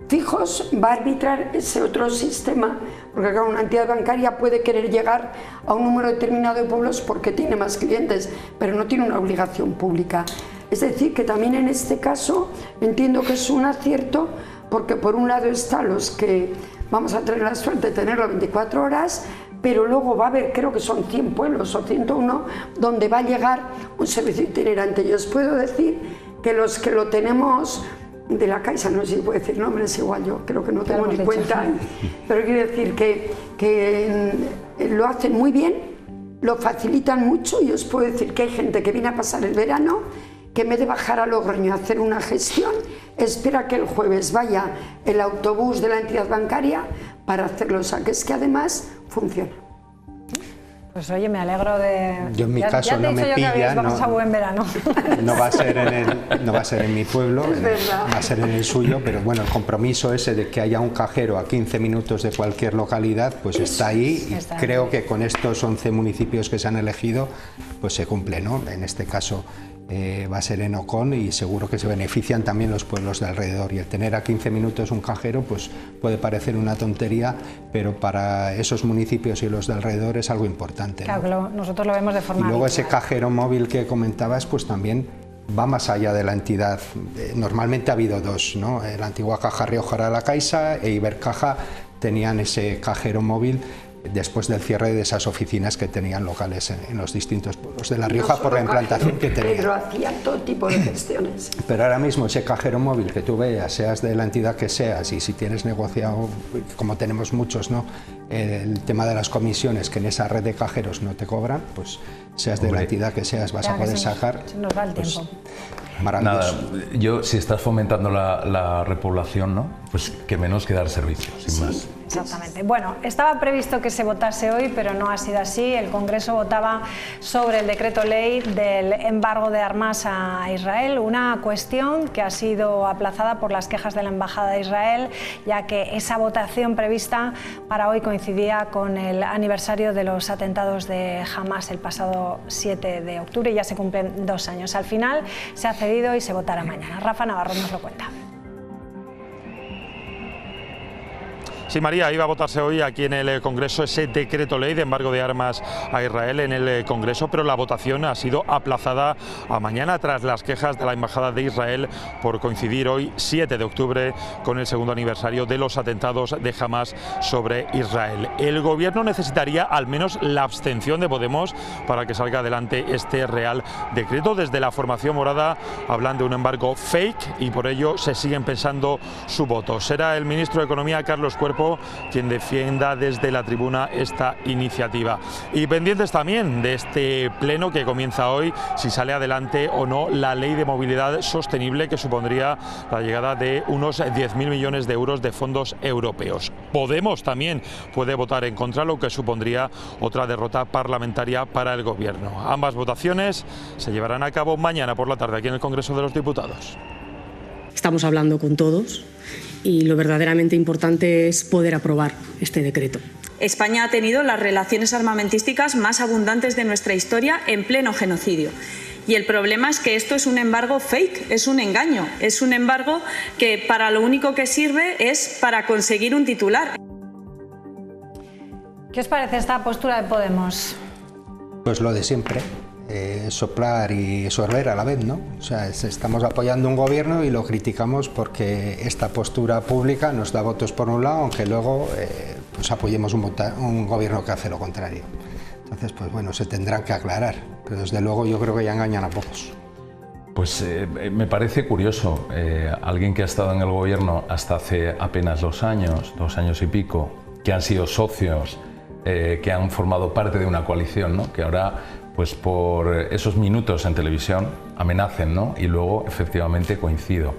fijos, va a arbitrar ese otro sistema, porque claro, una entidad bancaria puede querer llegar a un número determinado de pueblos porque tiene más clientes, pero no tiene una obligación pública. Es decir, que también en este caso entiendo que es un acierto, porque por un lado están los que vamos a tener la suerte de tenerlo 24 horas, pero luego va a haber, creo que son 100 pueblos o 101, donde va a llegar un servicio itinerante. Yo os puedo decir que los que lo tenemos de la Caixa, no sé si puedo decir nombres, igual yo creo que no tengo ni cuenta, pero quiero decir que lo hacen muy bien, lo facilitan mucho, y os puedo decir que hay gente que viene a pasar el verano que en vez de bajar a Logroño a hacer una gestión, espera que el jueves vaya el autobús de la entidad bancaria para hacerlo, o sea que es que además funciona. Pues oye, me alegro de... Yo en mi caso no me pilla, no, buen verano. No va a ser en mi pueblo, va a ser en el suyo, pero bueno, el compromiso ese de que haya un cajero a 15 minutos de cualquier localidad, pues está ahí, y creo que con estos 11 municipios que se han elegido, pues se cumple, ¿no? En este caso va a ser en Ocón, y seguro que se benefician también los pueblos de alrededor, y el tener a 15 minutos un cajero pues puede parecer una tontería, pero para esos municipios y los de alrededor es algo importante, ¿no? Claro, nosotros lo vemos de forma Y luego habitual. Ese cajero móvil que comentabas pues también va más allá de la entidad. Normalmente ha habido dos, ¿no? La antigua Caja Riojana de la Caixa e Ibercaja tenían ese cajero móvil después del cierre de esas oficinas que tenían locales en los distintos pueblos de La Rioja por la implantación que tenían. Pedro hacía todo tipo de gestiones. Pero ahora mismo ese cajero móvil que tú veas, seas de la entidad que seas, y si tienes negociado, como tenemos muchos, ¿no?, el tema de las comisiones, que en esa red de cajeros no te cobran, pues seas de la entidad que seas, vas a poder sacar. Se nos va el tiempo. Maravilloso. Nada, si estás fomentando la repoblación, ¿no?, pues que menos que dar servicios, sin más. Exactamente. Bueno, estaba previsto que se votase hoy, pero no ha sido así. El Congreso votaba sobre el decreto ley del embargo de armas a Israel, una cuestión que ha sido aplazada por las quejas de la Embajada de Israel, ya que esa votación prevista para hoy coincidía con el aniversario de los atentados de Hamas el pasado 7 de octubre, y ya se cumplen 2 años. Al final se ha cedido y se votará mañana. Rafa Navarro nos lo cuenta. Sí, María, iba a votarse hoy aquí en el Congreso ese decreto ley de embargo de armas a Israel en el Congreso, pero la votación ha sido aplazada a mañana tras las quejas de la Embajada de Israel por coincidir hoy, 7 de octubre, con el segundo aniversario de los atentados de Hamas sobre Israel. El Gobierno necesitaría al menos la abstención de Podemos para que salga adelante este Real Decreto. Desde la formación morada hablan de un embargo fake y por ello se siguen pensando su voto. Será el ministro de Economía, Carlos Cuerpo, quien defienda desde la tribuna esta iniciativa. Y pendientes también de este pleno que comienza hoy, si sale adelante o no la ley de movilidad sostenible, que supondría la llegada de unos 10.000 millones de euros de fondos europeos. Podemos también puede votar en contra, lo que supondría otra derrota parlamentaria para el Gobierno. Ambas votaciones se llevarán a cabo mañana por la tarde aquí en el Congreso de los Diputados. Estamos hablando con todos y lo verdaderamente importante es poder aprobar este decreto. España ha tenido las relaciones armamentísticas más abundantes de nuestra historia en pleno genocidio. Y el problema es que esto es un embargo fake, es un engaño, es un embargo que para lo único que sirve es para conseguir un titular. ¿Qué os parece esta postura de Podemos? Pues lo de siempre. Soplar y sorber a la vez, ¿no? O sea, estamos apoyando un gobierno y lo criticamos porque esta postura pública nos da votos por un lado, aunque luego pues apoyemos un gobierno que hace lo contrario. Entonces, pues bueno, se tendrán que aclarar, pero desde luego yo creo que ya engañan a pocos. Pues me parece curioso, alguien que ha estado en el gobierno hasta hace apenas 2 años y pico, que han sido socios, que han formado parte de una coalición, ¿no?, que ahora, pues por esos minutos en televisión amenacen, ¿no?, y luego efectivamente coincido.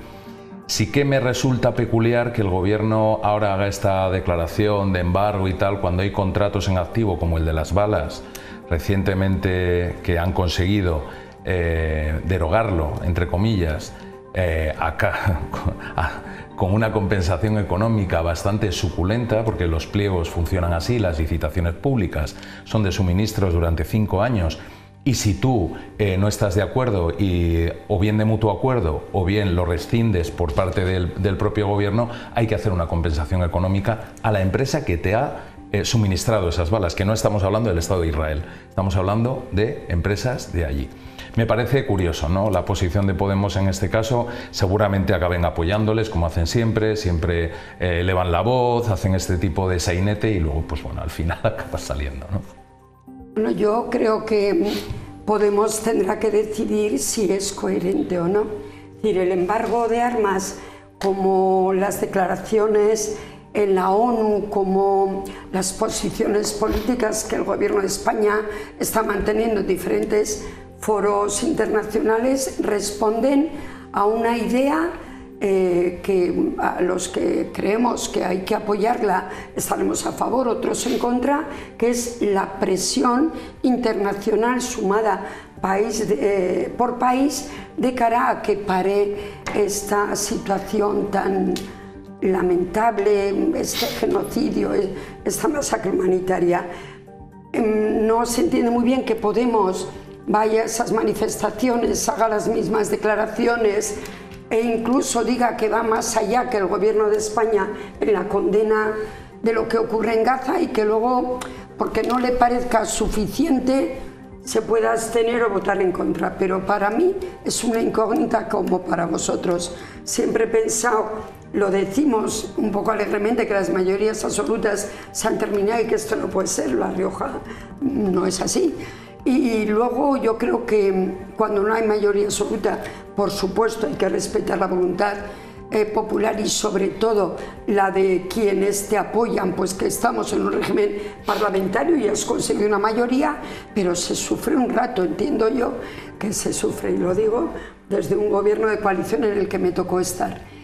Sí que me resulta peculiar que el gobierno ahora haga esta declaración de embargo y tal, cuando hay contratos en activo como el de las balas, recientemente, que han conseguido derogarlo, entre comillas, con una compensación económica bastante suculenta, porque los pliegos funcionan así, las licitaciones públicas son de suministros durante 5 años, y si tú no estás de acuerdo, o bien de mutuo acuerdo, o bien lo rescindes por parte del propio gobierno, hay que hacer una compensación económica a la empresa que te ha suministrado esas balas, que no estamos hablando del Estado de Israel, estamos hablando de empresas de allí. Me parece curioso, ¿no?, la posición de Podemos en este caso. Seguramente acaben apoyándoles, como hacen siempre elevan la voz, hacen este tipo de sainete y luego, pues bueno, al final acaba saliendo, ¿no? Bueno, yo creo que Podemos tendrá que decidir si es coherente o no. Es decir, el embargo de armas, como las declaraciones en la ONU, como las posiciones políticas que el Gobierno de España está manteniendo en diferentes foros internacionales, responden a una idea que a los que creemos que hay que apoyarla estaremos a favor, otros en contra, que es la presión internacional sumada país por país de cara a que pare esta situación tan lamentable, este genocidio, esta masacre humanitaria. No se entiende muy bien que Podemos vaya a esas manifestaciones, haga las mismas declaraciones e incluso diga que va más allá que el gobierno de España en la condena de lo que ocurre en Gaza y que luego, porque no le parezca suficiente, se pueda abstener o votar en contra. Pero para mí es una incógnita como para vosotros. Siempre he pensado, lo decimos un poco alegremente, que las mayorías absolutas se han terminado y que esto no puede ser. La Rioja no es así. Y luego yo creo que cuando no hay mayoría absoluta, por supuesto hay que respetar la voluntad popular y sobre todo la de quienes te apoyan, pues que estamos en un régimen parlamentario y has conseguido una mayoría, pero se sufre un rato, entiendo yo que se sufre, y lo digo desde un gobierno de coalición en el que me tocó estar.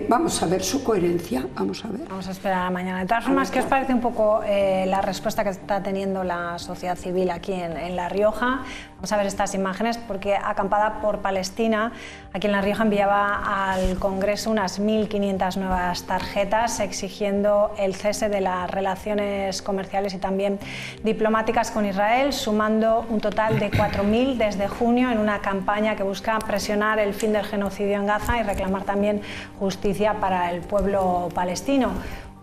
Vamos a ver su coherencia, vamos a ver. Vamos a esperar a mañana. De todas formas, ¿qué os parece un poco la respuesta que está teniendo la sociedad civil aquí en La Rioja? Vamos a ver estas imágenes, porque Acampada por Palestina, aquí en La Rioja, enviaba al Congreso unas 1.500 nuevas tarjetas exigiendo el cese de las relaciones comerciales y también diplomáticas con Israel, sumando un total de 4.000 desde junio en una campaña que busca presionar el fin del genocidio en Gaza y reclamar también justicia para el pueblo palestino.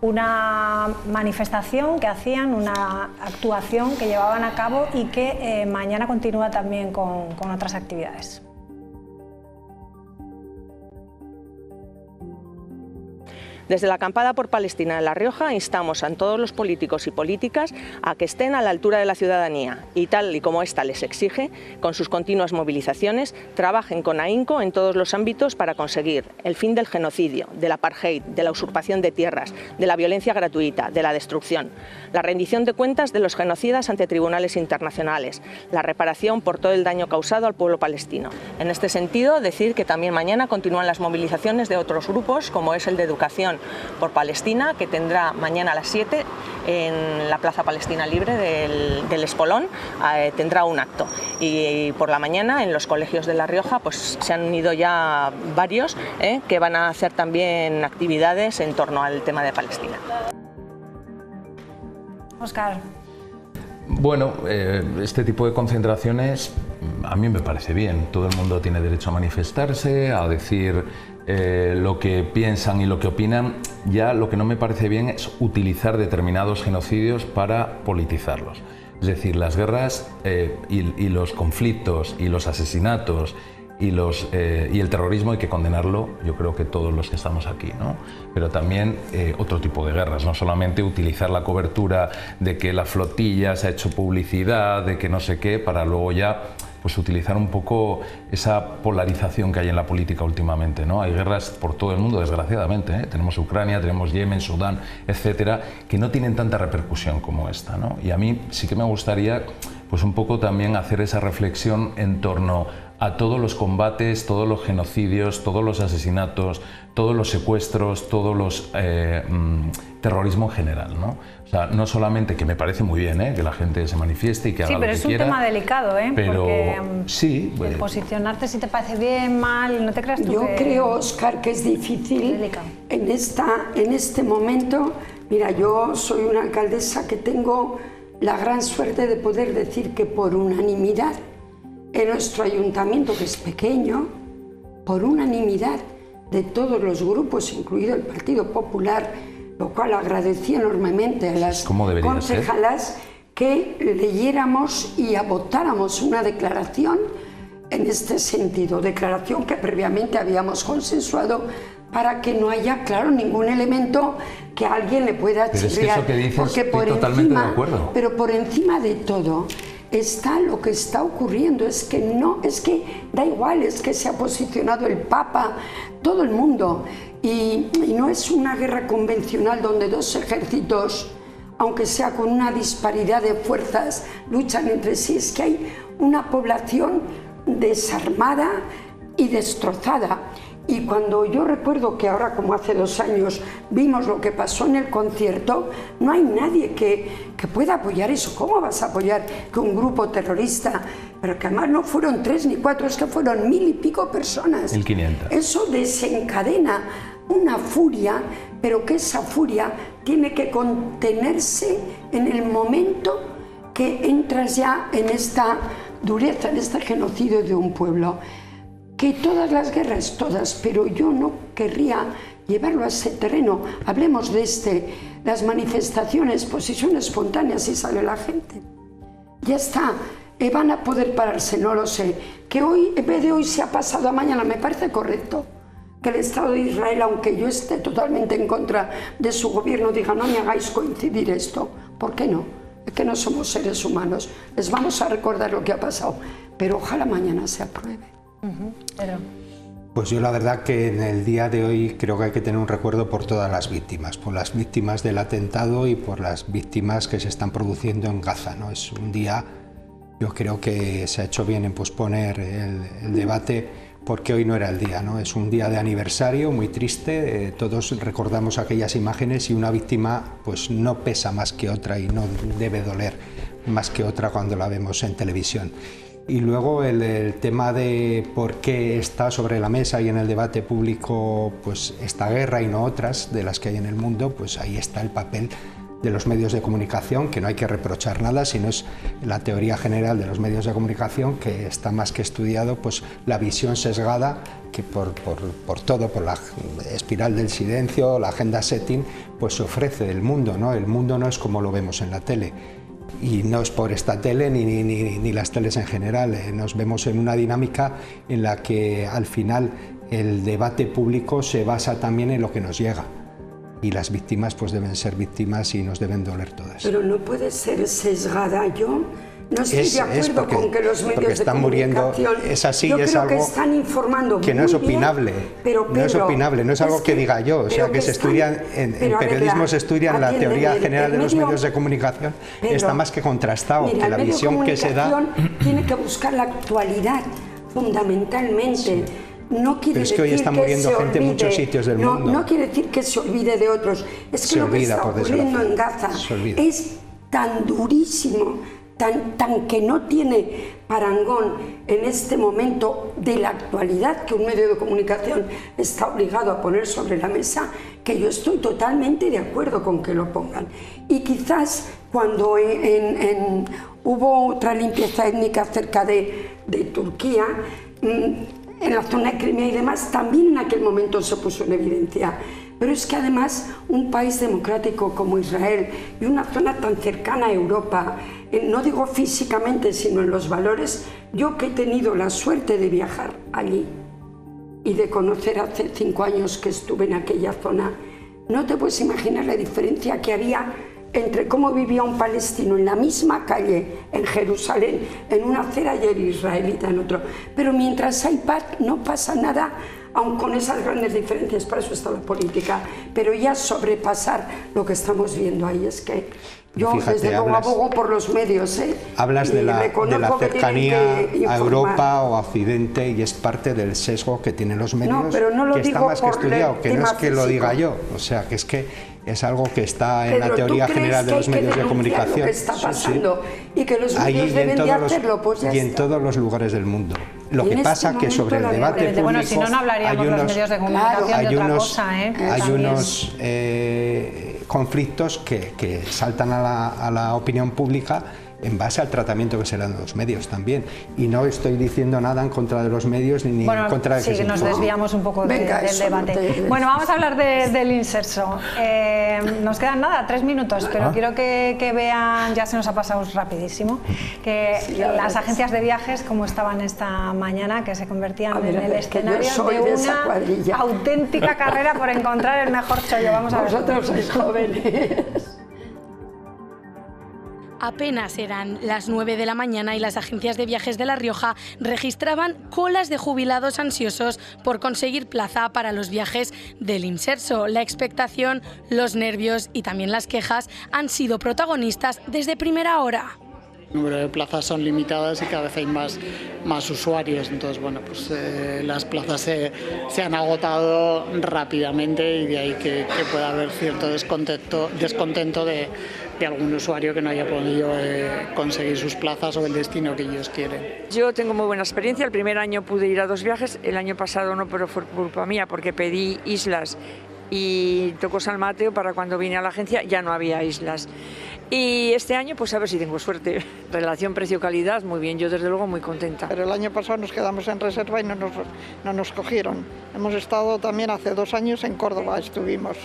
Una manifestación que hacían, una actuación que llevaban a cabo y que mañana continúa también con otras actividades. Desde la Acampada por Palestina en La Rioja instamos a todos los políticos y políticas a que estén a la altura de la ciudadanía y, tal y como ésta les exige, con sus continuas movilizaciones, trabajen con ahínco en todos los ámbitos para conseguir el fin del genocidio, del apartheid, de la usurpación de tierras, de la violencia gratuita, de la destrucción, la rendición de cuentas de los genocidas ante tribunales internacionales, la reparación por todo el daño causado al pueblo palestino. En este sentido, decir que también mañana continúan las movilizaciones de otros grupos, como es el de Educación por Palestina, que tendrá mañana a las 7 en la Plaza Palestina Libre del Espolón, tendrá un acto. Y por la mañana en los colegios de La Rioja pues se han unido ya varios que van a hacer también actividades en torno al tema de Palestina. Óscar. Bueno, este tipo de concentraciones a mí me parece bien. Todo el mundo tiene derecho a manifestarse, a decir lo que piensan y lo que opinan. Ya lo que no me parece bien es utilizar determinados genocidios para politizarlos. Es decir, las guerras y los conflictos y los asesinatos y el terrorismo hay que condenarlo, yo creo que todos los que estamos aquí, ¿no? Pero también otro tipo de guerras, no solamente utilizar la cobertura de que la flotilla se ha hecho publicidad, de que no sé qué, para luego ya pues utilizar un poco esa polarización que hay en la política últimamente, ¿no? Hay guerras por todo el mundo, desgraciadamente, ¿eh? Tenemos Ucrania, tenemos Yemen, Sudán, etcétera, que no tienen tanta repercusión como esta, ¿no? Y a mí sí que me gustaría pues un poco también hacer esa reflexión en torno a todos los combates, todos los genocidios, todos los asesinatos, todos los secuestros, todos los terrorismo en general, ¿no? O sea, no solamente, que me parece muy bien, que la gente se manifieste y que haga lo que quiera. Sí, pero es un tema delicado, pero porque sí, posicionarte si te parece bien, mal, no te creas tú. Yo creo, Óscar, que es difícil en este momento. Mira, yo soy una alcaldesa que tengo la gran suerte de poder decir que por unanimidad en nuestro ayuntamiento, que es pequeño, por unanimidad de todos los grupos, incluido el Partido Popular, lo cual agradecí enormemente a las concejalas, que leyéramos y votáramos una declaración en este sentido, declaración que previamente habíamos consensuado para que no haya, claro, ningún elemento que a alguien le pueda chirriar. Pero es que eso que dices, estoy totalmente de acuerdo. Pero por encima de todo está lo que está ocurriendo, es que da igual, es que se ha posicionado el Papa, todo el mundo, y no es una guerra convencional donde dos ejércitos, aunque sea con una disparidad de fuerzas, luchan entre sí, es que hay una población desarmada y destrozada, Y cuando yo recuerdo que ahora, como hace 2 años, vimos lo que pasó en el concierto, no hay nadie que pueda apoyar eso. ¿Cómo vas a apoyar que un grupo terrorista, pero que además no fueron 3 ni 4, es que fueron 1000 y pico personas? 1500. Eso desencadena una furia, pero que esa furia tiene que contenerse en el momento que entras ya en esta dureza, en este genocidio de un pueblo. Que todas las guerras, todas, pero yo no querría llevarlo a ese terreno. Hablemos de las manifestaciones, pues si son espontáneas y sale la gente. Ya está, van a poder pararse, no lo sé. Que hoy, en vez de hoy se ha pasado a mañana, me parece correcto. Que el Estado de Israel, aunque yo esté totalmente en contra de su gobierno, diga, no me hagáis coincidir esto. ¿Por qué no? Es que no somos seres humanos. Les vamos a recordar lo que ha pasado, pero ojalá mañana se apruebe. Pues yo la verdad que en el día de hoy creo que hay que tener un recuerdo por todas las víctimas, por las víctimas del atentado y por las víctimas que se están produciendo en Gaza, ¿no? Es un día, yo creo que se ha hecho bien en posponer el debate porque hoy no era el día, ¿no? Es un día de aniversario muy triste, todos recordamos aquellas imágenes y una víctima pues no pesa más que otra y no debe doler más que otra cuando la vemos en televisión. Y luego el tema de por qué está sobre la mesa y en el debate público pues esta guerra y no otras de las que hay en el mundo, pues ahí está el papel de los medios de comunicación, que no hay que reprochar nada, sino es la teoría general de los medios de comunicación, que está más que estudiado, pues la visión sesgada que por todo, por la espiral del silencio, la agenda setting, pues se ofrece del mundo, ¿no? El mundo no es como lo vemos en la tele. Y no es por esta tele ni las teles en general, nos vemos en una dinámica en la que al final el debate público se basa también en lo que nos llega y las víctimas pues deben ser víctimas y nos deben doler todas. Pero no puede ser sesgada. Yo no estoy de acuerdo con que los medios de comunicación, es así, yo es creo algo que están informando que no es opinable, no es opinable, no es algo que diga yo, o sea que se estudia en periodismo, se estudia en la teoría general de los medios de comunicación, está más que contrastado, que la visión que se da tiene que buscar la actualidad fundamentalmente. Sí. No quiere Pero es que hoy está muriendo gente en muchos sitios del mundo. No quiere decir que se olvide de otros, es que lo que está ocurriendo en Gaza es tan durísimo, tan que no tiene parangón en este momento de la actualidad que un medio de comunicación está obligado a poner sobre la mesa, que yo estoy totalmente de acuerdo con que lo pongan. Y quizás cuando hubo otra limpieza étnica cerca de Turquía, en la zona de Crimea y demás, también en aquel momento se puso en evidencia. Pero es que además un país democrático como Israel y una zona tan cercana a Europa, no digo físicamente, sino en los valores, yo que he tenido la suerte de viajar allí y de conocer hace 5 años que estuve en aquella zona, no te puedes imaginar la diferencia que había entre cómo vivía un palestino en la misma calle en Jerusalén, en una acera, y el israelita en otro. Pero mientras hay paz no pasa nada, aun con esas grandes diferencias, para eso está la política. Pero ya sobrepasar lo que estamos viendo ahí es que yo desde luego abogo por los medios. Hablas de la cercanía a Europa o a Occidente y es parte del sesgo que tienen los medios, no, pero no lo que está digo más que estudiado, que no es que lo diga yo, o sea que es que es algo que está en la teoría general de los medios de comunicación. Lo que está pasando, sí. Y que los medios deben de hacerlo, pues ya y en todos los lugares del mundo. Lo que pasa que sobre el debate público, bueno, si no, no hablaríamos los medios de comunicación de otra cosa, hay unos conflictos que saltan a la opinión pública en base al tratamiento que se le dan a los medios también. Y no estoy diciendo nada en contra de los medios ni en contra de sí, que nos desviamos un poco del debate. Bueno, vamos a hablar del inserso. Nos quedan 3 minutos, pero quiero que vean, ya se nos ha pasado rapidísimo, que las agencias de viajes, como estaban esta mañana, que se convertían en el escenario de una auténtica carrera por encontrar el mejor chollo. Vamos a ver. Vosotros sois jóvenes. Apenas eran las 9 de la mañana y las agencias de viajes de La Rioja registraban colas de jubilados ansiosos por conseguir plaza para los viajes del inserso. La expectación, los nervios y también las quejas han sido protagonistas desde primera hora. El número de plazas son limitadas y cada vez hay más usuarios, entonces bueno, pues las plazas se han agotado rápidamente y de ahí que pueda haber cierto descontento de algún usuario que no haya podido conseguir sus plazas o el destino que ellos quieren. Yo tengo muy buena experiencia, el primer año pude ir a 2 viajes, el año pasado no, pero fue culpa mía porque pedí islas y tocó San Mateo, para cuando vine a la agencia ya no había islas. Y este año pues a ver si tengo suerte. Relación precio-calidad, muy bien, yo desde luego muy contenta. Pero el año pasado nos quedamos en reserva y no nos cogieron. Hemos estado también hace 2 años en Córdoba, estuvimos.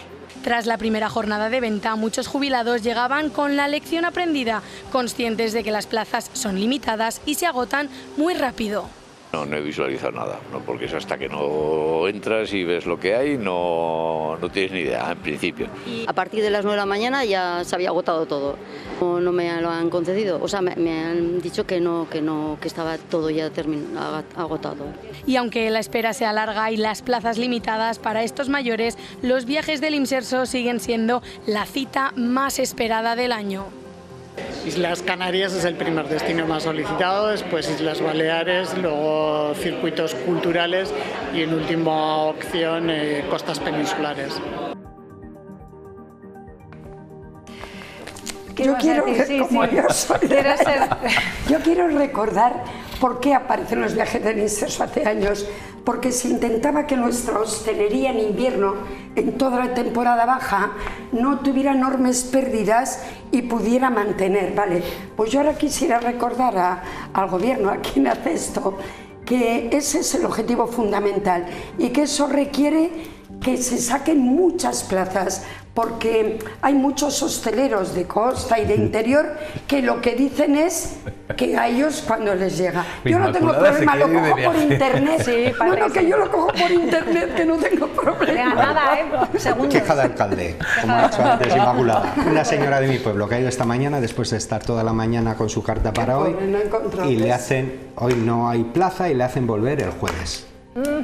Tras la primera jornada de venta, muchos jubilados llegaban con la lección aprendida, conscientes de que las plazas son limitadas y se agotan muy rápido. No he visualizado nada, ¿no? Porque es hasta que no entras y ves lo que hay, no tienes ni idea, en principio. A partir de las 9 de la mañana ya se había agotado todo. No me lo han concedido, o sea, me han dicho que estaba todo ya agotado. Y aunque la espera sea larga y las plazas limitadas para estos mayores, los viajes del Imserso siguen siendo la cita más esperada del año. Islas Canarias es el primer destino más solicitado, después Islas Baleares, luego circuitos culturales y en última opción costas peninsulares. Yo quiero recordar por qué aparecen los viajes del Imserso hace años, porque se intentaba que nuestra hostelería en invierno, en toda la temporada baja, no tuviera enormes pérdidas y pudiera mantener, ¿vale? Pues yo ahora quisiera recordar al gobierno, a quien hace esto, que ese es el objetivo fundamental y que eso requiere que se saquen muchas plazas, porque hay muchos hosteleros de costa y de interior que lo que dicen es que a ellos cuando les llega. Yo no tengo problema, lo cojo por internet. Sí, que yo lo cojo por internet, que no tengo problema. Nada, segundos. Queja de alcalde, como ha dicho antes Inmaculada. Una señora de mi pueblo que ha ido esta mañana, después de estar toda la mañana con su carta para hoy, y le hacen, hoy no hay plaza y le hacen volver el jueves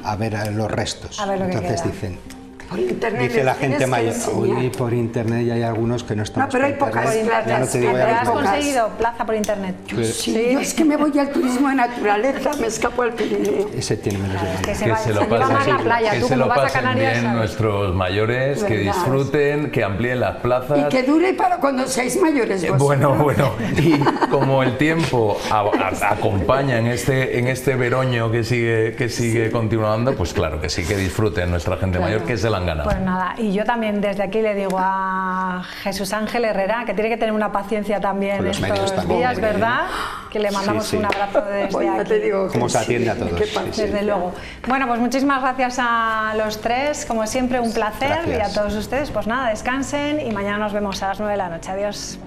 a ver los restos. Entonces dicen, por internet, dice la gente mayor, hoy por internet ya hay algunos que no están. No, pero hay pocas plazas. ¿Has conseguido plaza por internet? Yo es que me voy al turismo de naturaleza, me escapo al Pirineo. Ese tiene menos de que se lo pasen bien nuestros mayores, que disfruten, que amplíen las plazas. Y que dure para cuando seáis mayores vosotros. Bueno, y como el tiempo acompaña en este veroño que sigue continuando, pues claro que sí, que disfruten nuestra gente mayor, que se la han ganado. Pues nada, y yo también desde aquí le digo a Jesús Ángel Herrera que tiene que tener una paciencia también estos días, ¿verdad? Que le mandamos un abrazo desde aquí. Te digo cómo se atiende a todos. Desde luego. Bueno, pues muchísimas gracias a los tres, como siempre un placer, y a todos ustedes, pues nada, descansen y mañana nos vemos a las 9 de la noche. Adiós.